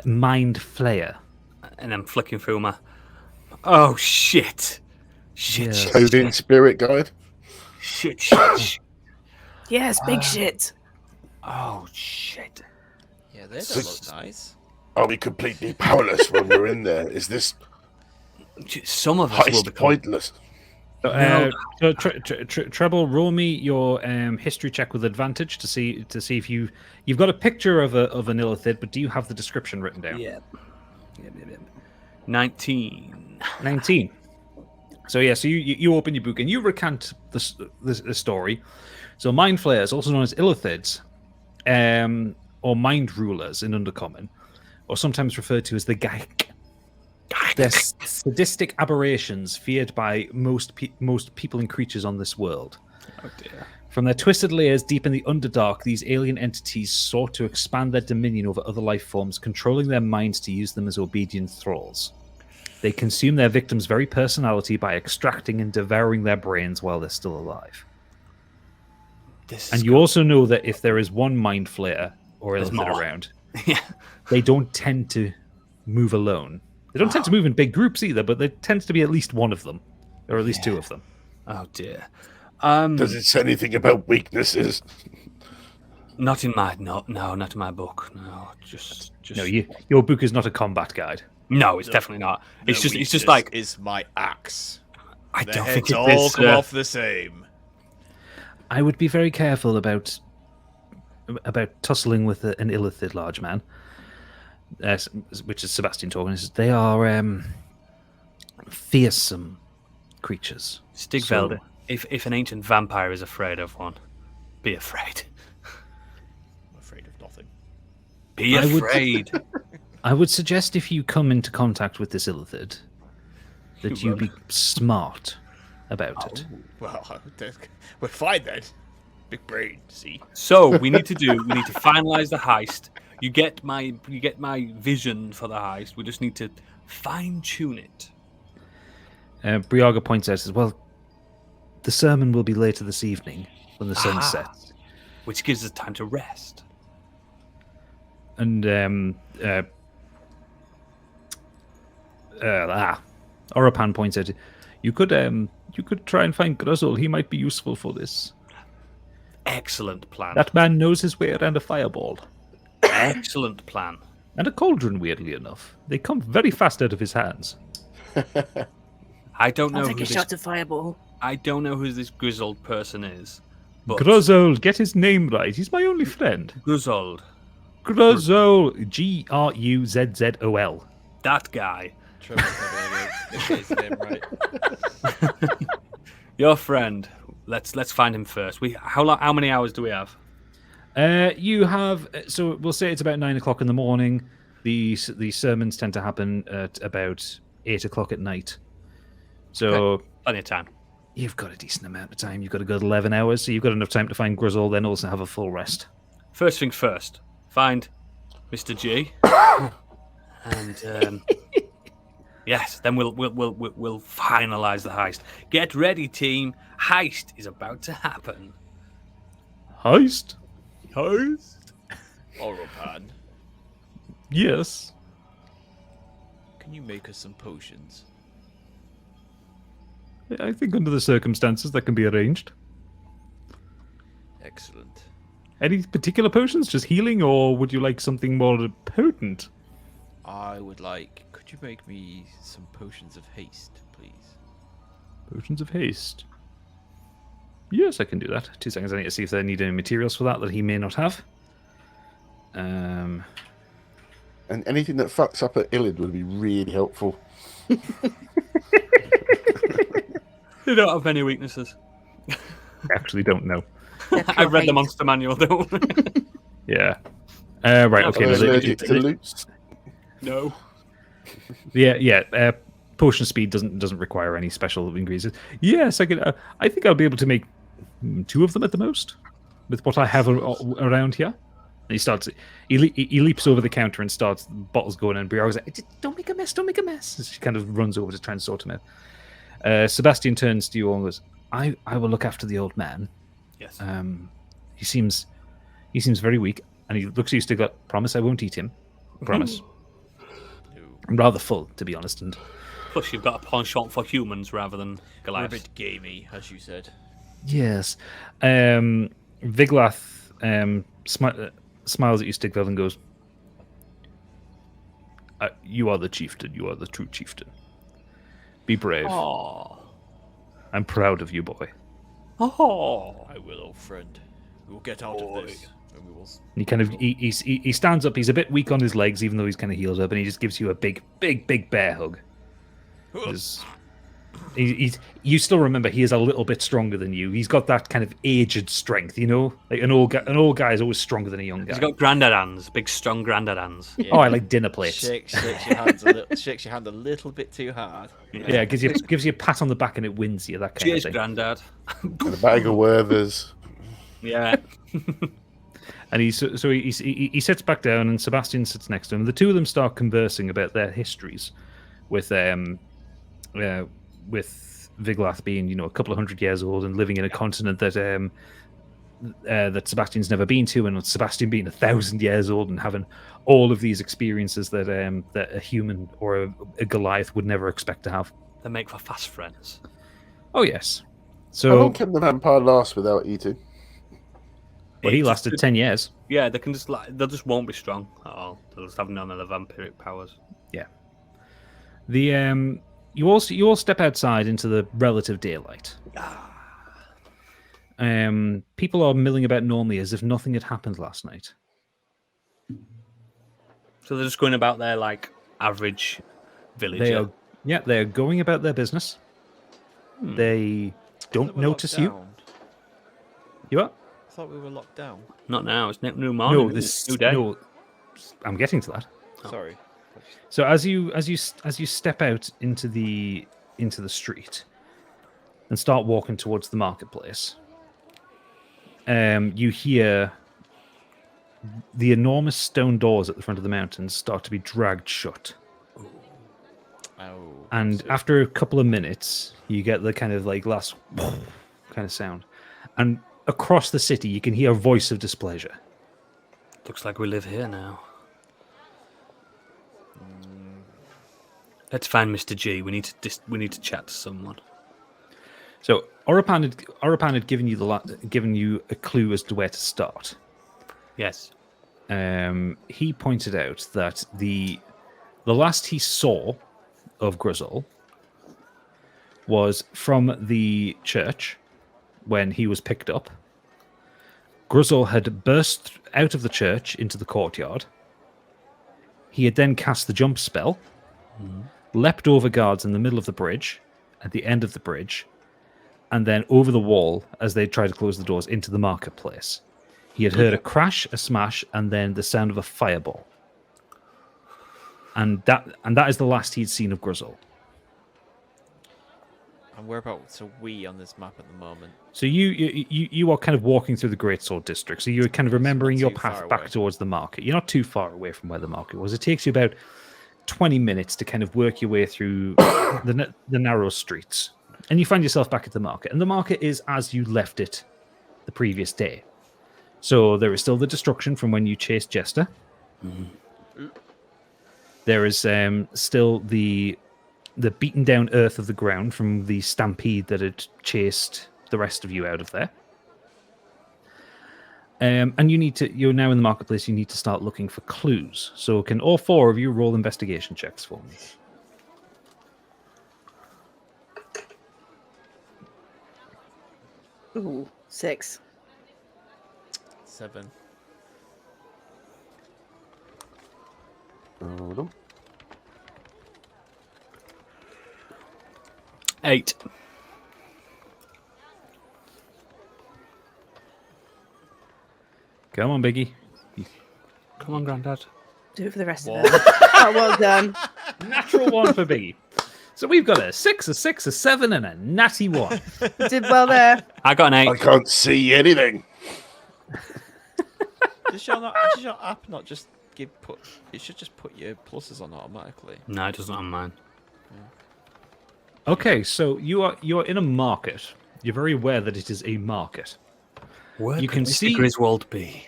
Mind flayer. And I'm flicking through my. Oh shit! Yeah. Odin spirit guide. Shit! Yes, big shit. Oh shit! Yeah, they don't look nice. Are we completely powerless when we're in there? Is this Some of us will heist become. pointless? So Treble, roll me your history check with advantage to see if you've got a picture of an illithid, but do you have the description written down? Yep. 19. 19. So yeah, so you open your book and you recant the story. So mind flayers, also known as illithids, or mind rulers in Undercommon, or sometimes referred to as the Gaik. They're sadistic aberrations feared by most people and creatures on this world. Oh dear. From their twisted layers deep in the Underdark, these alien entities sought to expand their dominion over other life forms, controlling their minds to use them as obedient thralls. They consume their victims' very personality by extracting and devouring their brains while they're still alive. And you also know that if there is one mind flayer or illithid around, they don't tend to move alone. They don't tend to move in big groups either, but there tends to be at least one of them, or at least two of them. Oh dear. Does it say anything about weaknesses? Not in my not in my book. No, just No, your book is not a combat guide. No, it's definitely not. It's just Weakness like is my axe. I The don't think heads it all is. come off the same. I would be very careful about tussling with an illithid large man, which is Sebastian talking. They are fearsome creatures. Stigveld. If an ancient vampire is afraid of one, be afraid. I'm afraid of nothing. Be afraid. I would suggest if you come into contact with this illithid, that you be smart about it. Well, we're fine then. Big brain, see? So we need to finalize the heist. You get my vision for the heist. We just need to fine tune it. Briaga points out as well, the sermon will be later this evening when the sun sets. Which gives us time to rest. And Orapan points out, you could try and find Gruzzle. He might be useful for this. Excellent plan. That man knows his way around a fireball. Excellent plan. And a cauldron, weirdly enough. They come very fast out of his hands. I don't know I'll take who a shot of fireball. I don't know who this grizzled person is. But Gruzzle, get his name right. He's my only friend. Grizzled. Gruzzle. Gruzzol. That guy. Trevor's never going to get his name right. Your friend. Let's find him first. How many hours do we have? You have, so we'll say it's about 9 o'clock in the morning. The sermons tend to happen at about 8 o'clock at night. So Okay. Plenty of time. You've got a decent amount of time. You've got a good 11 hours, so you've got enough time to find Gruzzle, then also have a full rest. First things first. Find Mr. G. And yes, then we'll finalize the heist. Get ready, team. Heist is about to happen. Heist? Oropan, Yes. can you make us some potions? I think under the circumstances that can be arranged. Excellent. Any particular potions? Just healing, or would you like something more potent? I would like... Could you make me some potions of haste, please? Potions of haste. Yes, I can do that. 2 seconds, I need to see if they need any materials for that he may not have. And anything that fucks up at Illid would be really helpful. They don't have many weaknesses. I actually don't know. I read the monster manual, don't I? Yeah. Right, okay. Are no, they allergic to loots? No. Yeah. Potion speed doesn't require any special ingredients. Yes, I can. I think I'll be able to make 2 of them at the most with what I have around here. And he starts. He leaps over the counter and starts bottles going. And Briar's like, "Don't make a mess! Don't make a mess!" She kind of runs over to try and sort him out. Sebastian turns to you and goes, "I will look after the old man. Yes. He seems He seems very weak, and he looks at you, Stigler. Promise I won't eat him. Promise. I'm rather full, to be honest, and Plus, you've got a penchant for humans rather than We're a Goliath. bit gamey, as you said. yes. Viglath smiles at you, Stigler, and goes, "You are the chieftain. You are the true chieftain. Be brave. Oh. I'm proud of you, boy." Oh. I will, old friend. We will get out of this, and we will. And he kind of he stands up. He's a bit weak on his legs, even though he's kind of healed up, and he just gives you a big bear hug. You still remember he is a little bit stronger than you. He's got that kind of aged strength, you know. Like an old guy is always stronger than a young guy. He's got grandad hands, big strong grandad hands. Yeah. Oh, I like dinner plates. Shakes your hand a little bit too hard. Yeah, gives you a pat on the back and it wins you. That kind Cheers, of thing. granddad. And a bag of Werthers. Yeah. And he sits back down, and Sebastian sits next to him. The two of them start conversing about their histories, with Viglath being, a couple of 100 years old and living in a continent that that Sebastian's never been to, and Sebastian being 1,000 years old and having all of these experiences that that a human or a Goliath would never expect to have. They make for fast friends. Oh yes. How So long can the vampire last without eating? well, he lasted 10 years. Yeah, they just won't be strong at all. They'll just have none of the vampiric powers. The you all step outside into the relative daylight. People are milling about normally as if nothing had happened last night. So they're just going about their average village. They are going about their business. They don't notice you. You what? I thought we were locked down. Not now. It's new morning. New day. No, I'm getting to that. Sorry. So as you step out into the street and start walking towards the marketplace, you hear the enormous stone doors at the front of the mountains start to be dragged shut. Oh. And after a couple of minutes, you get the kind of last kind of sound, and across the city you can hear a voice of displeasure. Looks like we live here now. Let's find Mr. G. We need to chat to someone. So Orapan had given you a clue as to where to start. Yes. He pointed out that the last he saw of Grizzle was from the church when he was picked up. Grizzle had burst out of the church into the courtyard. He had then cast the jump spell, leapt over guards in the middle of the bridge, at the end of the bridge, and then over the wall as they tried to close the doors into the marketplace. He had heard a crash, a smash, and then the sound of a fireball. And that is the last he'd seen of Grizzle. And whereabouts are we on this map at the moment? So you are kind of walking through the Great Sword District. So you're kind of remembering your too far path back away. towards the market. You're not too far away from where the market was. It takes you about 20 minutes to kind of work your way through the narrow streets. And you find yourself back at the market. And the market is as you left it the previous day. So there is still the destruction from when you chased Jester. There is still the beaten down earth of the ground from the stampede that had chased the rest of you out of there. And you're now in the marketplace, you need to start looking for clues. So can all four of you roll investigation checks for me? Ooh, 6. 7. Hold on. 8. Come on, Biggie. Come on, Grandad. Do it for the rest of it. Oh, well done. Natural one for Biggie. So we've got a 6, a 6, a 7, and a natty 1. You did well there. I got an 8. I can't see anything. Does your app not just put? It should just put your pluses on automatically. No, it doesn't on mine. Okay, so you're in a market. You're very aware that it is a market. Where You could can Mr. see- Griswold be?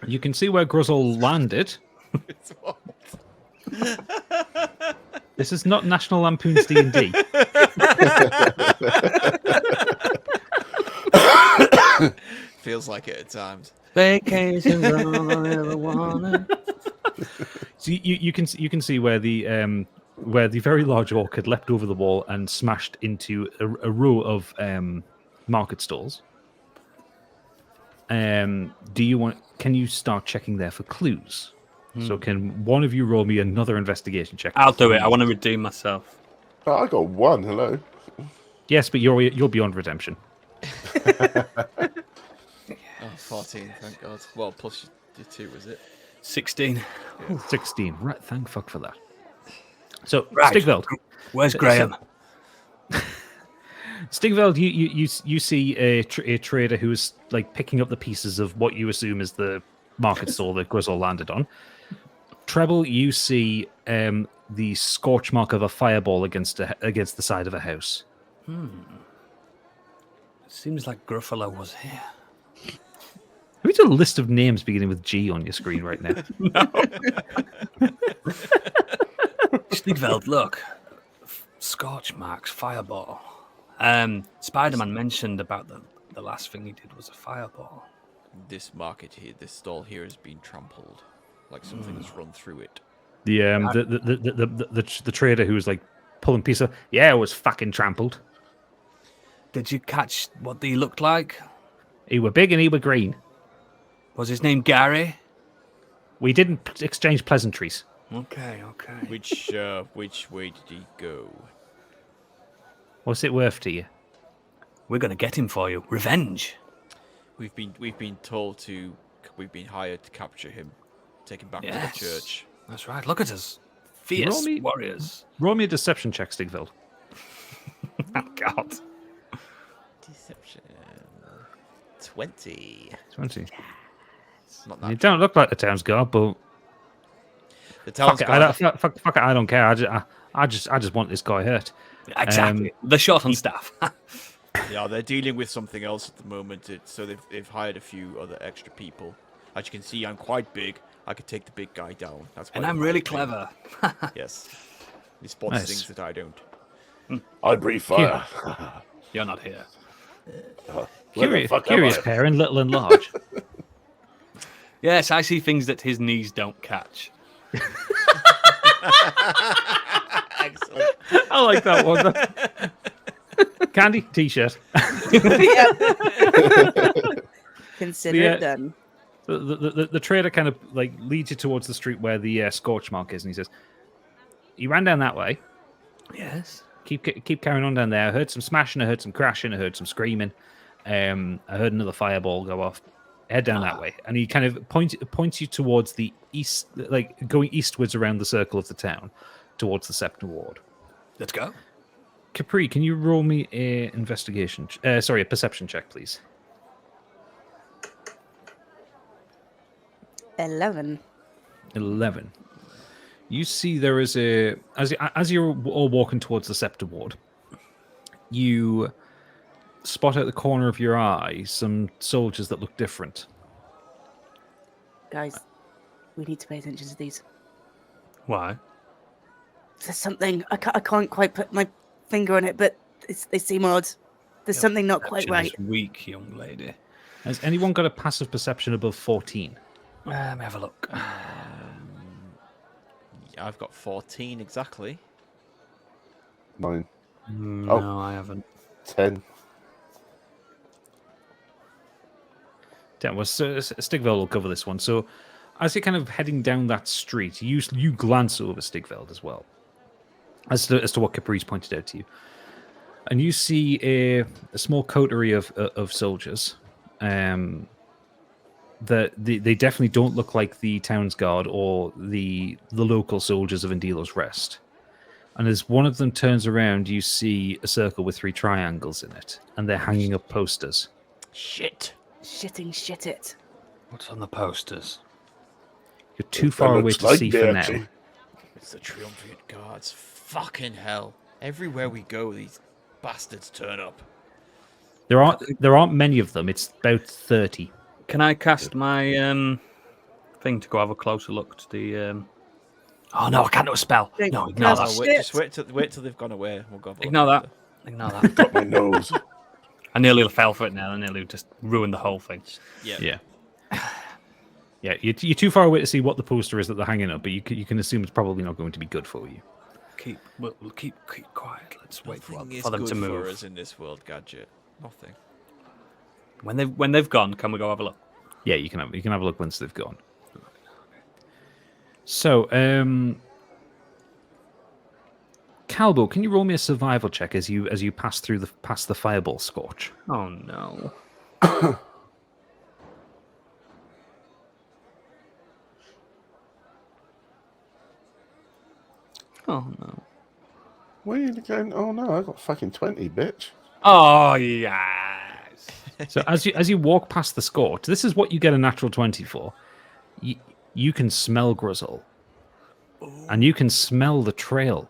You can see where Gruzzle landed. It's what? This is not National Lampoon's D&D. Feels like it at times. Vacations all I ever wanted. So you can see where the very large orc had leapt over the wall and smashed into a row of market stalls. Can you start checking there for clues? So can one of you roll me another investigation check? I'll do it. I want to redeem myself. Oh, I got one. Hello. Yes, but you're beyond redemption. Oh, 14, thank God. Well, plus your 2, was it? 16. 16. Right, thank fuck for that. So, Right. Stigveld. Where's Graham? Stigveld, you see a trader who is like picking up the pieces of what you assume is the market stall that Grizzle landed on. Treble, you see the scorch mark of a fireball against the side of a house. Seems like Gruffalo was here. Have you got a list of names beginning with G on your screen right now? Stigveld, look. Scorch marks, fireball. Spider-Man mentioned about the last thing he did was a fireball. This market here, this stall here has been trampled. Like something has run through it. The trader who was like pulling piece of it was fucking trampled. Did you catch what he looked like? He were big and he were green. Was his name Gary? We didn't exchange pleasantries. Okay. Which way did he go? What's it worth to you? We're gonna get him for you. Revenge. We've been we've been hired to capture him, take him back to the church. That's right. Look at us. Fierce Roll me- warriors. Roll me a deception check, Stigveld. Oh, God. Deception. 20. 20. It's not You that. don't look like the town's guard, but The town's guard. fuck it, I don't care. I just want this guy hurt. Exactly. The shot on staff. Yeah, they're dealing with something else at the moment. So they've hired a few other extra people. As you can see, I'm quite big. I could take the big guy down. That's why And I'm really clever. Yes. He spots Nice. things that I don't. I breathe fire. You're not here. Curious pair in little and large. Yes, I see things that his knees don't catch. Excellent. I like that one. Candy t-shirt. Consider Yeah. it done. The trader kind of like leads you towards the street where the scorch mark is, and he says, "You ran down that way. Yes. Keep carrying on down there. I heard some smashing. I heard some crashing. I heard some screaming. I heard another fireball go off. Head down that way." And he kind of points you towards the east, like going eastwards around the circle of the town, towards the Scepter Ward. Let's go. Capri, can you roll me a a perception check, please? 11. 11. You see there is as you're all walking towards the Scepter Ward, you spot out the corner of your eye some soldiers that look different. Guys, we need to pay attention to these. Why? There's something, I can't quite put my finger on it, but they seem odd. There's something not quite right. Perception is weak, young lady. Has anyone got a passive perception above 14? Let me have a look. Yeah, I've got 14 exactly. 9, No, I haven't. 10. That was Stigveld will cover this one. So, as you're kind of heading down that street, you glance over Stigveld as well, as to what Caprice pointed out to you, and you see a small coterie of soldiers. That they definitely don't look like the town's guard or the local soldiers of Indilo's Rest. And as one of them turns around, you see a circle with 3 triangles in it, and they're hanging up posters. Shit. Shit it. What's on the posters? You're too far away looks to like see me, for now. actually. It's the Triumvirate Guards. Fucking hell. Everywhere we go, these bastards turn up. There aren't many of them. It's about 30. Can I cast my thing to go have a closer look to the. Oh no, I can't do a spell. No, ignore No, that. Oh, shit. just wait till they've gone away. We'll go. Have a look Ignore that. after. Ignore that. Got my nose. I nearly fell for it now. I nearly just ruined the whole thing. Yeah. Yeah. Yeah, you're too far away to see what the poster is that they're hanging up, but you can assume it's probably not going to be good for you. We'll keep quiet. Let's wait Nothing is for them good to for move. us in this world, Gadget. Nothing. When they've gone, can we go have a look? Yeah, you can have a look once they've gone. So, Calbo, can you roll me a survival check as you pass past the fireball scorch? Oh no. Oh no. Where are you going? Oh no, I got fucking 20, bitch. Oh yes. So as you walk past the scorch, this is what you get a natural 20 for. You can smell Grizzle. And you can smell the trail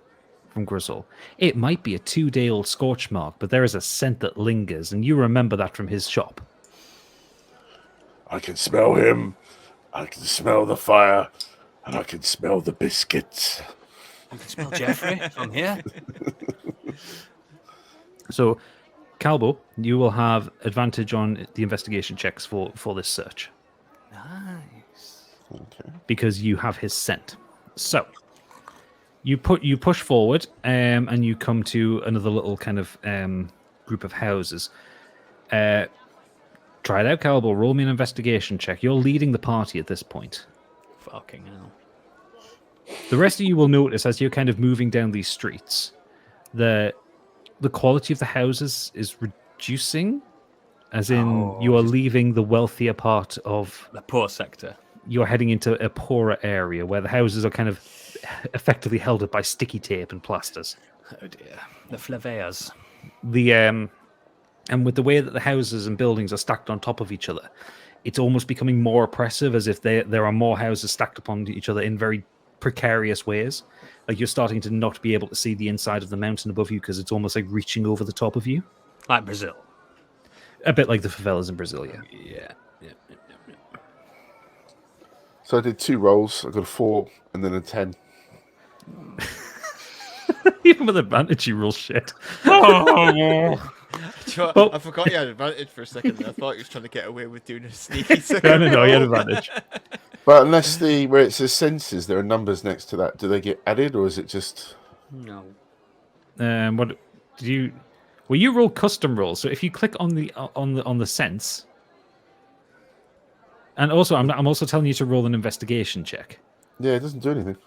from Grizzle. It might be a 2-day-old scorch mark, but there is a scent that lingers, and you remember that from his shop. I can smell him. I can smell the fire. And I can smell the biscuits. You can smell Jeffrey from here. So, Calbo, you will have advantage on the investigation checks for this search. Nice. Okay. Because you have his scent. So you push forward, and you come to another little kind of group of houses. Try it out, Calbo. Roll me an investigation check. You're leading the party at this point. Fucking hell. The rest of you will notice as you're kind of moving down these streets, the quality of the houses is reducing, as in you are leaving the wealthier part of the poor sector. You're heading into a poorer area where the houses are kind of effectively held up by sticky tape and plasters. Oh dear. The flavors. And with the way that the houses and buildings are stacked on top of each other, it's almost becoming more oppressive, as if there are more houses stacked upon each other in very precarious ways. Like you're starting to not be able to see the inside of the mountain above you because it's almost like reaching over the top of you. Like Brazil. A bit like the favelas in Brazil, yeah. Yeah. So I did 2 rolls. I got a 4 and then a 10. Even with advantage, you roll shit. I forgot you had advantage for a second. I thought you was trying to get away with doing a sneaky second. No, you had advantage. But unless where it says senses, there are numbers next to that. Do they get added, or is it just? No. What did you? Well, you roll custom rolls. So if you click on the sense, and also I'm also telling you to roll an investigation check. Yeah, it doesn't do anything.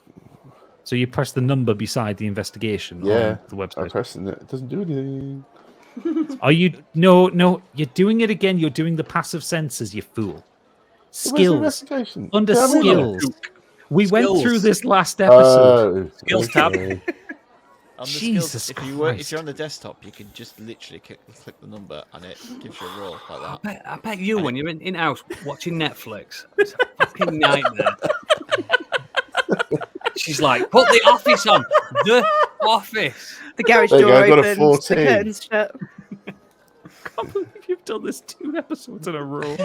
So you press the number beside the investigation Yeah, on the website. I'm pressing it. It doesn't do anything. Are you? No, you're doing it again. You're doing the passive senses, you fool. Skills. Investigation? Under Yeah, I'm in skills. We went Skills. through this last episode. Skills tab. On the Jesus skills, if you're on the desktop, you can just literally click the number and it gives you a roll like that. I bet you, when you're in house watching Netflix, it's a fucking nightmare. She's like, put the office on. The office. The garage There you door go, I got a opens, the 14. curtains shut. I can't believe you've done this 2 episodes in a row.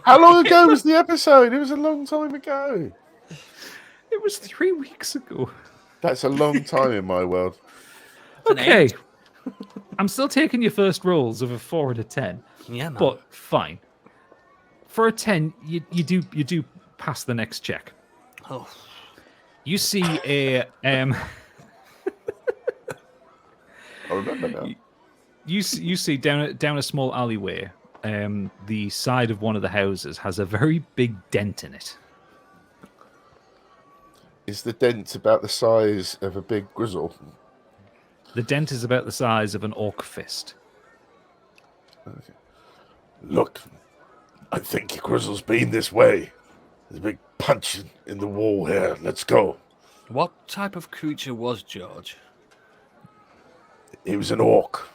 How long ago was the episode? It was a long time ago. It was 3 weeks ago. That's a long time in my world. Okay. I'm still taking your first rolls of a 4 and a 10. Yeah, man. But fine. For a 10, you do pass the next check. Oh. You see a I remember now. you see down a small alleyway. The side of one of the houses has a very big dent in it. Is the dent about the size of a big grizzle? The dent is about the size of an orc fist. Okay. Look, I think Grizzle's been this way. There's a big punch in the wall here. Let's go. What type of creature was George? He was an orc.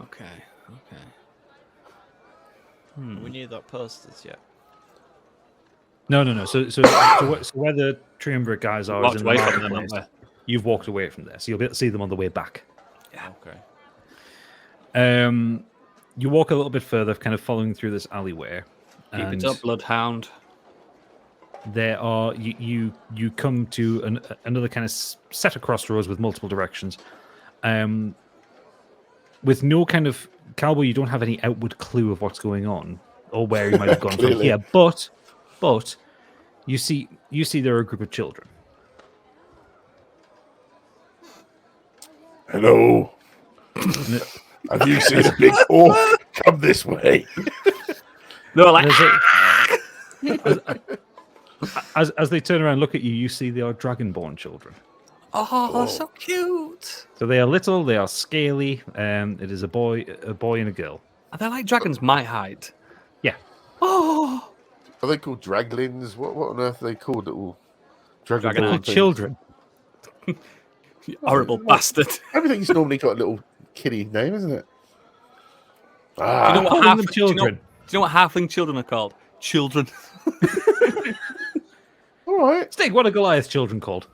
Okay. Are we near that posters yet? No. So where the triumvirate guys are is Walked in away the from them, marketplace. haven't You've walked away from there, so you'll be able to see them on the way back. Okay. You walk a little bit further, kind of following through this alleyway. Keep and it up, Bloodhound. there are you come to another kind of set of crossroads with multiple directions. With no kind of Cowboy, you don't have any outward clue of what's going on or where you might have gone from Clearly. here. But you see there are a group of children. Hello. Have you seen a big orc come this way? No, like As they turn around and look at you, you see they are dragonborn children. oh, so cute. So they are little, they are scaly. It is a boy and a girl. Are they like dragons my height? Yeah. Oh, Are they called draglins? What on earth are they called? Little dragon Dragonite. things? Children. you horrible bastard. Everything's normally got a little kiddie name, isn't it? Do you Ah, know what Calling them half- do you know- children. Do you know what halfling children are called? Children. all right. Stig, what are Goliath children called?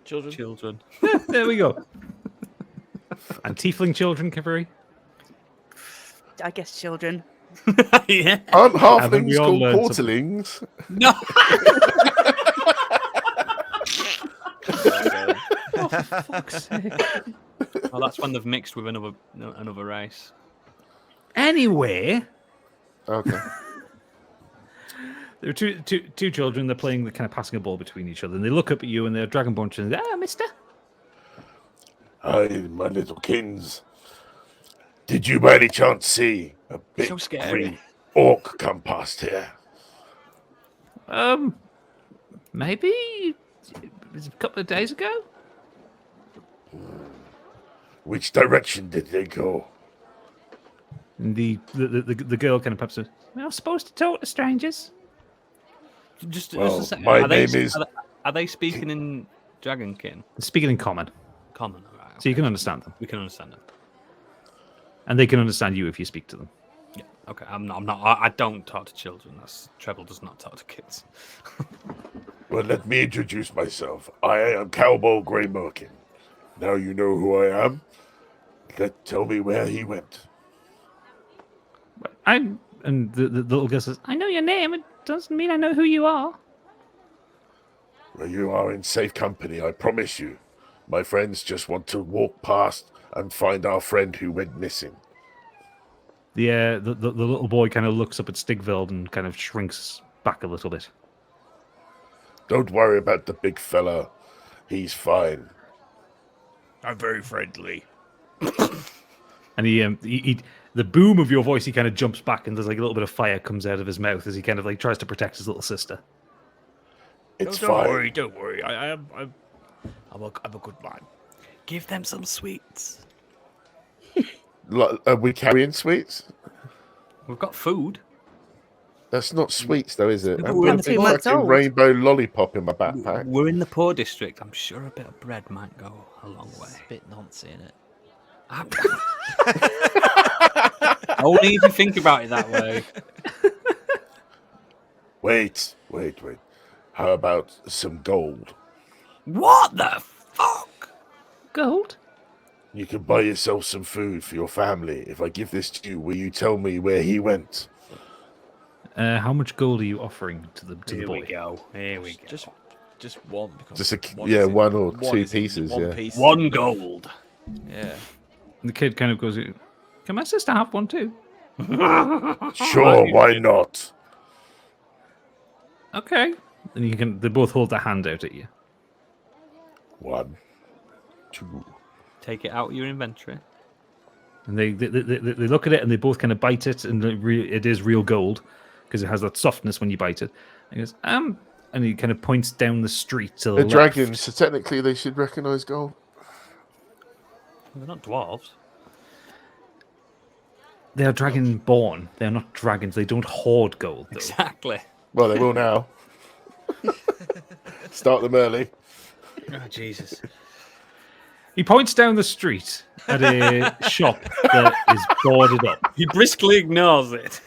Children. Children. There we go. And tiefling children, Kiveri? I guess children. yeah. Aren't we halflings all called learned portalings? No. Oh, that's when they've mixed with another race. Anyway, Okay. there are two children. They're playing, they're kind of passing a ball between each other. And they look up at you and they're dragonborn children. Ah, mister. Hi, my little kins. Did you by any chance see a big So scary. green orc come past here? Maybe it was a couple of days ago. Which direction did they go? And the girl kind of pops up. We're not supposed to talk to strangers. Just Well, a second. my Are they, name is- Are they speaking in Dragonkin? Speaking in common, Common, all right. so you can understand them, We can understand them. and they can understand you if you speak to them. Yeah. Okay. I'm not. I don't talk to children. Treble does not talk to kids. Well, let me introduce myself. I am Cowboy Grey Merkin. Now you know who I am. Tell me where he went. And the little girl says, "I know your name. It doesn't mean I know who you are." Well, you are in safe company, I promise you. My friends just want to walk past and find our friend who went missing. The little boy kind of looks up at Stigveld and kind of shrinks back a little bit. Don't worry about the big fella. He's fine. I'm very friendly. And he the boom of your voice, he kind of jumps back, and there's like a little bit of fire comes out of his mouth as he kind of like tries to protect his little sister. It's Don't fine. worry, don't worry. I'm a good man. Give them some sweets. Are we carrying sweets? We've got food. That's not sweets, though, is it? But I've we're got I'm a 2 big months fucking old. rainbow lollipop in my backpack. We're in the poor district. I'm sure a bit of bread might go a long way. Bit nonce in it. Only if you think about it that way. Wait. How about some gold? What the fuck? Gold? You can buy yourself some food for your family. If I give this to you, will you tell me where he went? How much gold are you offering to the Here boy? we go. Here we go. Just one. Because Just one yeah, is in- one or one two is in- pieces, one yeah. piece. One gold. Yeah. And the kid kind of goes, "Can my sister have one too?" Sure, why not? Okay. And you can. They both hold their hand out at you. 1, 2. Take it out of your inventory. And they look at it and they both kind of bite it, and it is real gold because it has that softness when you bite it. And he goes, and he kind of points down the street to the They're left. dragons, so technically they should recognize gold. They're not dwarves. They are dragon born. They are not dragons. They don't hoard gold, though. Exactly. Well, they will now. Start them early. Oh, Jesus. He points down the street at a shop that is boarded up. He briskly ignores it.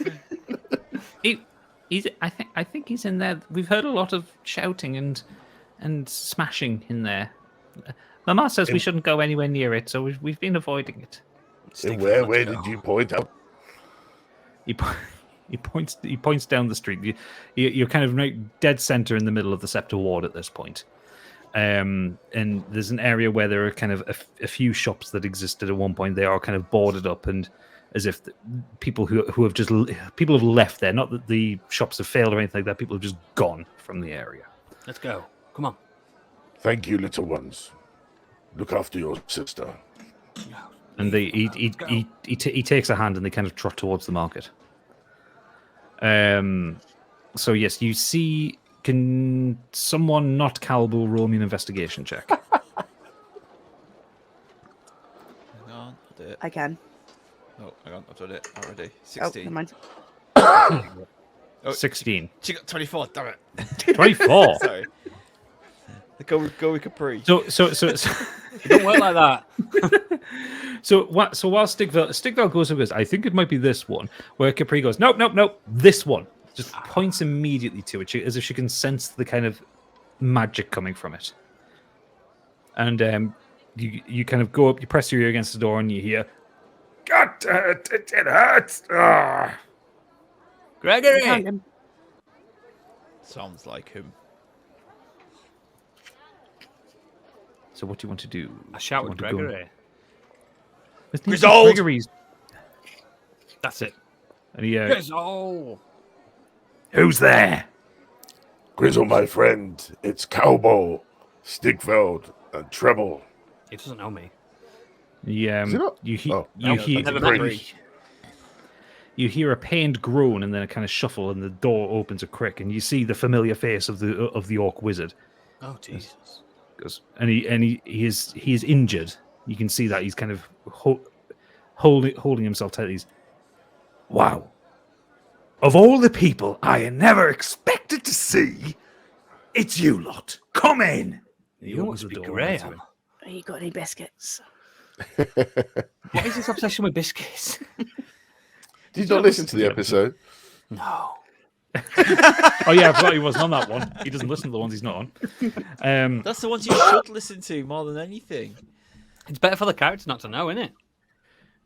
I think he's in there. We've heard a lot of shouting and smashing in there. Mama says we shouldn't go anywhere near it, so we've been avoiding it. And where did you point out? He points down the street. You're kind of right dead center in the middle of the Scepter Ward at this point. And there's an area where there are kind of a few shops that existed at one point. They are kind of boarded up, and as if people who have just people have left there. Not that the shops have failed or anything like that. People have just gone from the area. Let's go. Come on. Thank you, little ones. Look after your sister. And he takes a hand and they kind of trot towards the market. So yes, you see. Can someone not Calbo roll me an investigation check? Hang on, I'll do it. I can. Oh, hang on, I've done it already. Oh, 16. never mind. Oh, 16. She got 24, damn it. 24. Sorry. Go with Capri. So It don't work like that. So while Stigveld goes, I think it might be this one, where Capri goes, nope, this one. Just points immediately to it, as if she can sense the kind of magic coming from it. And you kind of go up, you press your ear against the door, and you hear, God, it hurts. Ah. Gregory! Found him. Sounds like him. So what do you want to do? I shout Do with you want to go- Gregory. Grizzled! Gregory's. That's it. And he, Grizzle! Who's there? Grizzle, my friend, it's Cowboy, Stigveld, and Treble. He doesn't know me. Is he not? you hear Oh, you no, hear I've never met you- him. you hear a pained groan and then a kind of shuffle, and the door opens a crick, and you see the familiar face of the orc wizard. Oh, Jesus. And he is injured. You can see that he's kind of holding himself tightly. Wow. Of all the people I had never expected to see, it's you lot. Come in. He You opens must the be door into Graham. it. Have you got any biscuits? What is this obsession with biscuits? Did you not listen to the episode? No. Oh yeah, I forgot he wasn't on that one. He doesn't listen to the ones he's not on. That's the ones you should listen to more than anything. It's better for the character not to know, isn't it?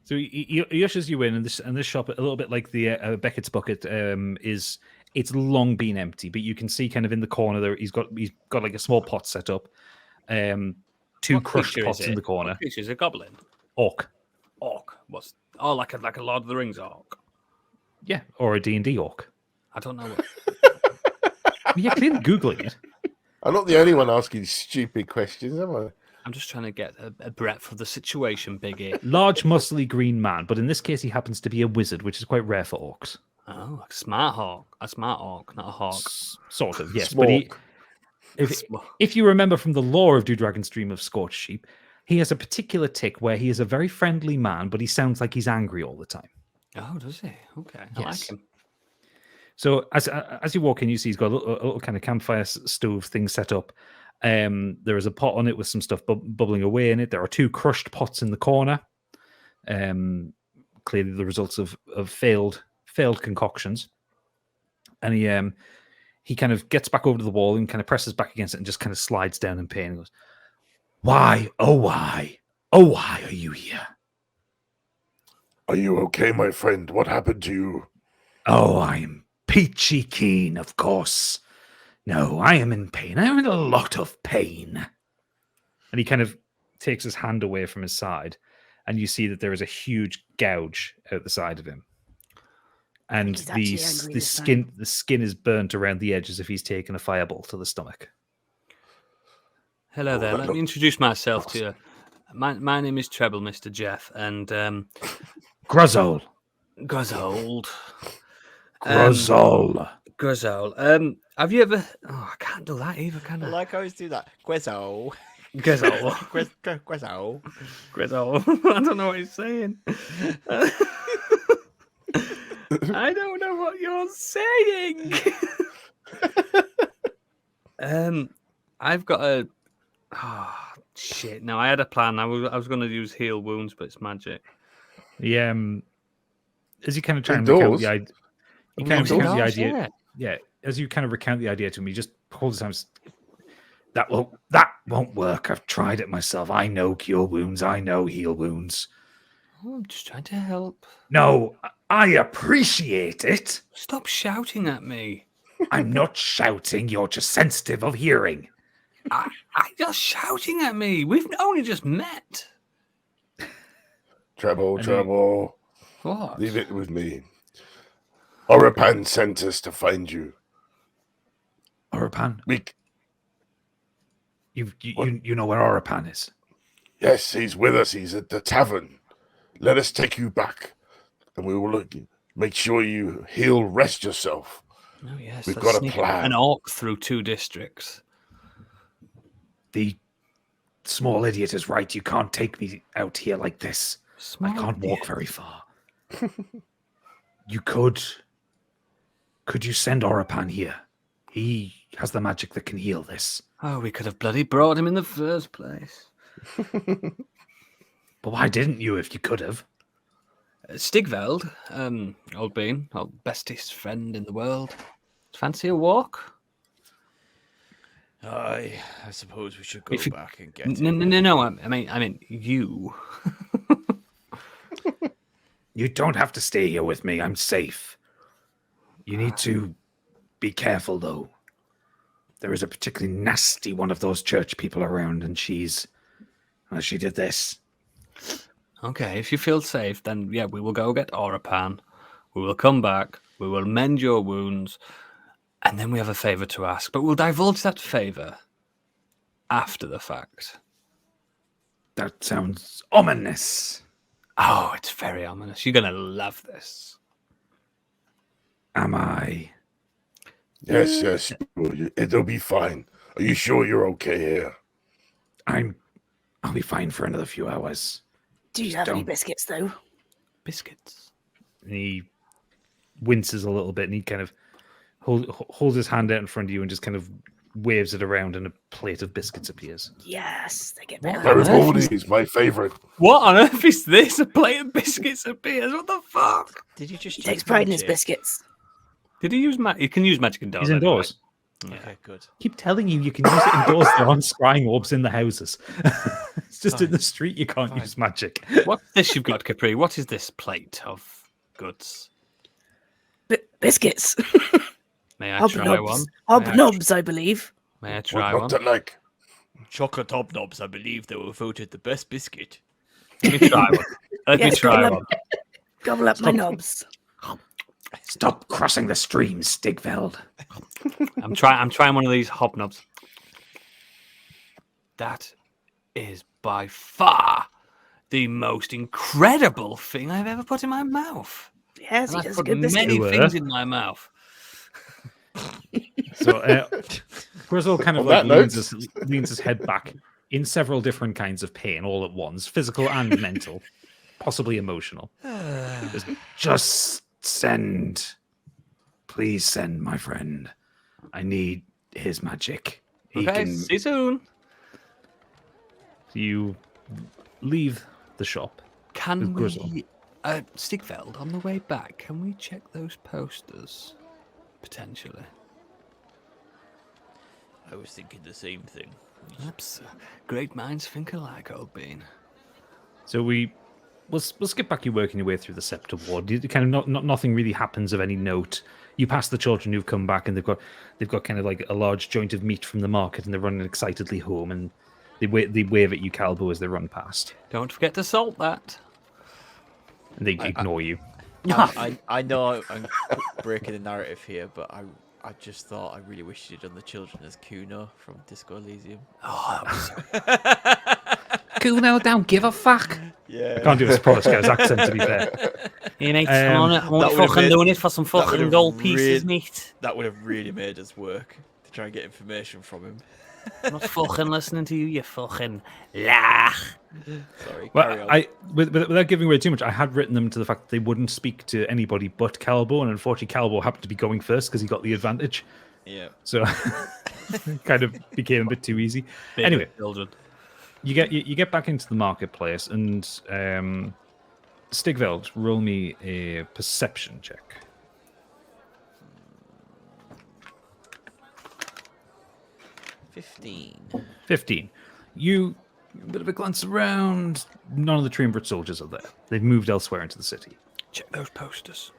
So he ushers you in, and this shop, a little bit like the Beckett's Bucket, it's long been empty, but you can see kind of in the corner there, he's got like a small pot set up, two What crushed creature is pots in it? the corner. What creature is it? A goblin? Orc, What's... Oh, like a Lord of the Rings orc. yeah, or a D&D orc. I don't know what... Yeah, clearly googling it. I'm not the only one asking stupid questions, am I? I'm just trying to get a breadth of the situation, Biggie. Large, muscly green man, but in this case, he happens to be a wizard, which is quite rare for orcs. Oh, a smart orc, not a hawk. Sort of, yes. But Smork. if you remember from the lore of Dudragon's Dream of Scorched Sheep, he has a particular tick where he is a very friendly man, but he sounds like he's angry all the time. Oh, does he? Okay, I Yes. like him. So as you walk in, you see he's got a little kind of campfire stove thing set up. There is a pot on it with some stuff bubbling away in it. There are two crushed pots in the corner. Clearly the results of failed concoctions. And he kind of gets back over to the wall and kind of presses back against it and just kind of slides down in pain and goes, Why, oh why are you here? Are you okay, my friend? What happened to you? Oh, I'm peachy keen, of course. No, I am in pain. I am in a lot of pain. and he kind of takes his hand away from his side, and you see that there is a huge gouge out the side of him. And he's actually angry this time. the skin is burnt around the edge as if he's taken a fireball to the stomach. Hello there. Let me introduce myself to you. My name is Treble, Mr. Jeff, and Gruzzle. Grizzled. Gruzzle. Grizzle. Have you ever? Oh, I can't do that either, can I I? like how he's do that. Quezzo. Grizzle. Quezzo. Grizzle. I don't know what he's saying. I don't know what you're saying. I've got a. Oh, shit. No, I had a plan. I was going to use heal wounds, but it's magic. Yeah. As you kind of try and Indoors? recount the idea, you Oh, kind of recount the indoors, idea. yeah. Yeah, as you kind of recount the idea to him, he just holds his hands. That won't work. I've tried it myself. I know cure wounds. I know heal wounds. Oh, I'm just trying to help. No, I appreciate it. Stop shouting at me. I'm not shouting. You're just sensitive of hearing. You're shouting at me. We've only just met. Treble. What? Leave it with me. Orapan sent us to find you. Orapan? We... You know where Orapan is? Yes, he's with us. He's at the tavern. Let us take you back, and we will make sure you heal, rest yourself. Oh, yes. We've let's got a sneak plan. An orc through 2 districts. The small idiot is right. You can't take me out here like this. I can't walk very far. You could you send Orapan here? He has the magic that can heal this. Oh, we could have bloody brought him in the first place. But why didn't you if you could have? Stigveld, old bean, our bestest friend in the world. Fancy a walk? I suppose we should go back and get No. I mean, you. You don't have to stay here with me. I'm safe. You need to be careful, though. There is a particularly nasty one of those church people around, and she did this. Okay, if you feel safe, then yeah, we will go get Orapan. We will come back. We will mend your wounds. And then we have a favour to ask. But we'll divulge that favour after the fact. That sounds ominous. Oh, it's very ominous. You're going to love this. Am I? Yes. It'll be fine. Are you sure you're okay here? I'll be fine for another few hours. Do you have any biscuits, though? Biscuits? And he winces a little bit, and he kind of holds his hand out in front of you and just kind of waves it around, and a plate of biscuits appears. Yes, they get better. Garibaldi is my favorite. What on earth is this? A plate of biscuits appears? What the fuck? Did you just He takes pride in his biscuits. Did he use magic? You can use magic indoors. He's indoors. Anyway. Okay, good. Keep telling you can use it indoors. There aren't scrying orbs in the houses. It's just in the street you can't use magic. What's this you've got, Capri? What is this plate of goods? Biscuits. May I try one? Hobnobs, I believe. May I try What one? like? Chocolate hobnobs, I believe they were voted the best biscuit. Let me try one. Let me Yes, try one. Gobble up my knobs. Stop crossing the stream, Stigveld. I'm trying one of these hobnobs. That is by far the most incredible thing I've ever put in my mouth. Yes, he And I've does a put good biscuit. many things in my mouth. So Grizzle kind of On like that leans his head back in several different kinds of pain all at once, physical and mental, possibly emotional. Just send. Please send, my friend. I need his magic. He Okay, can. see you soon. You leave the shop. Can Grizzle. we, Stigveld, on the way back, can we check those posters? Potentially. I was thinking the same thing. Perhaps great minds think alike, old bean. So we'll skip back. You're working your way through the Scepter Ward. Kind of nothing really happens of any note. You pass the children who've come back, and they've got kind of like a large joint of meat from the market, and they're running excitedly home, and they wave at you, Calbo, as they run past, Don't forget to salt that. and they ignore you. I know I'm breaking the narrative here, but I just thought I really wish you'd done the children as Kuno from Disco Elysium. Oh, that was Kuno don't give a fuck. Yeah. I can't do a Polish guy's accent, to be fair. Hey mate, Um, I'm only that would've fucking made- doing it for some that would've fucking gold pieces, really- mate. That would have really made us work to try and get information from him. I'm not fucking listening to you, you fucking lach. Sorry, carry Well, on. without giving away too much, I had written them to the fact that they wouldn't speak to anybody but Calbo, and unfortunately, Calbo happened to be going first because he got the advantage. Yeah. So it kind of became a bit too easy. Baby Anyway, children. you get back into the marketplace, and Stigveld, roll me a perception check. 15. You a bit of a glance around. None of the triumvirate soldiers are there. They've moved elsewhere into the city. Check those posters.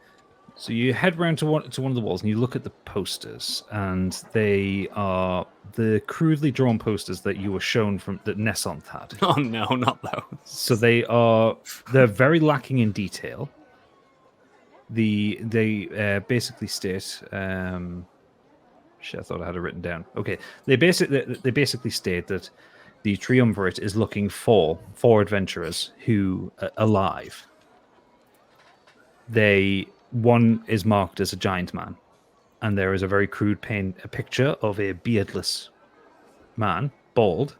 So you head round to one of the walls and you look at the posters, and they are the crudely drawn posters that you were shown from that Nessant had. Oh no, not those. So they're very lacking in detail. They basically state. Shit, I thought I had it written down. Okay, they basically state that the triumvirate is looking for 4 adventurers who are alive. One is marked as a giant man, and there is a very crude a picture of a beardless man, bald,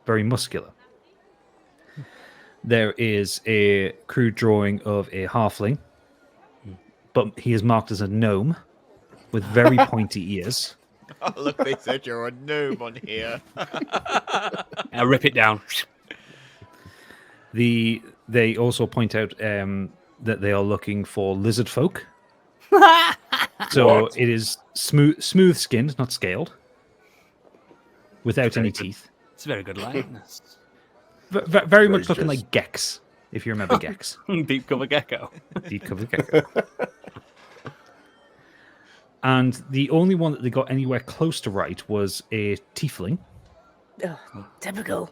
very muscular. There is a crude drawing of a halfling, but he is marked as a gnome with very pointy ears. Oh, look, they said you're a gnome on here. I'll rip it down. They also point out that they are looking for lizard folk. So it is smooth skinned, not scaled, without any teeth. It's a very good likeness. Very much looking like Gex, if you remember Gex. Deep cover gecko. Deep cover gecko. And the only one that they got anywhere close to right was a tiefling. Ugh, typical.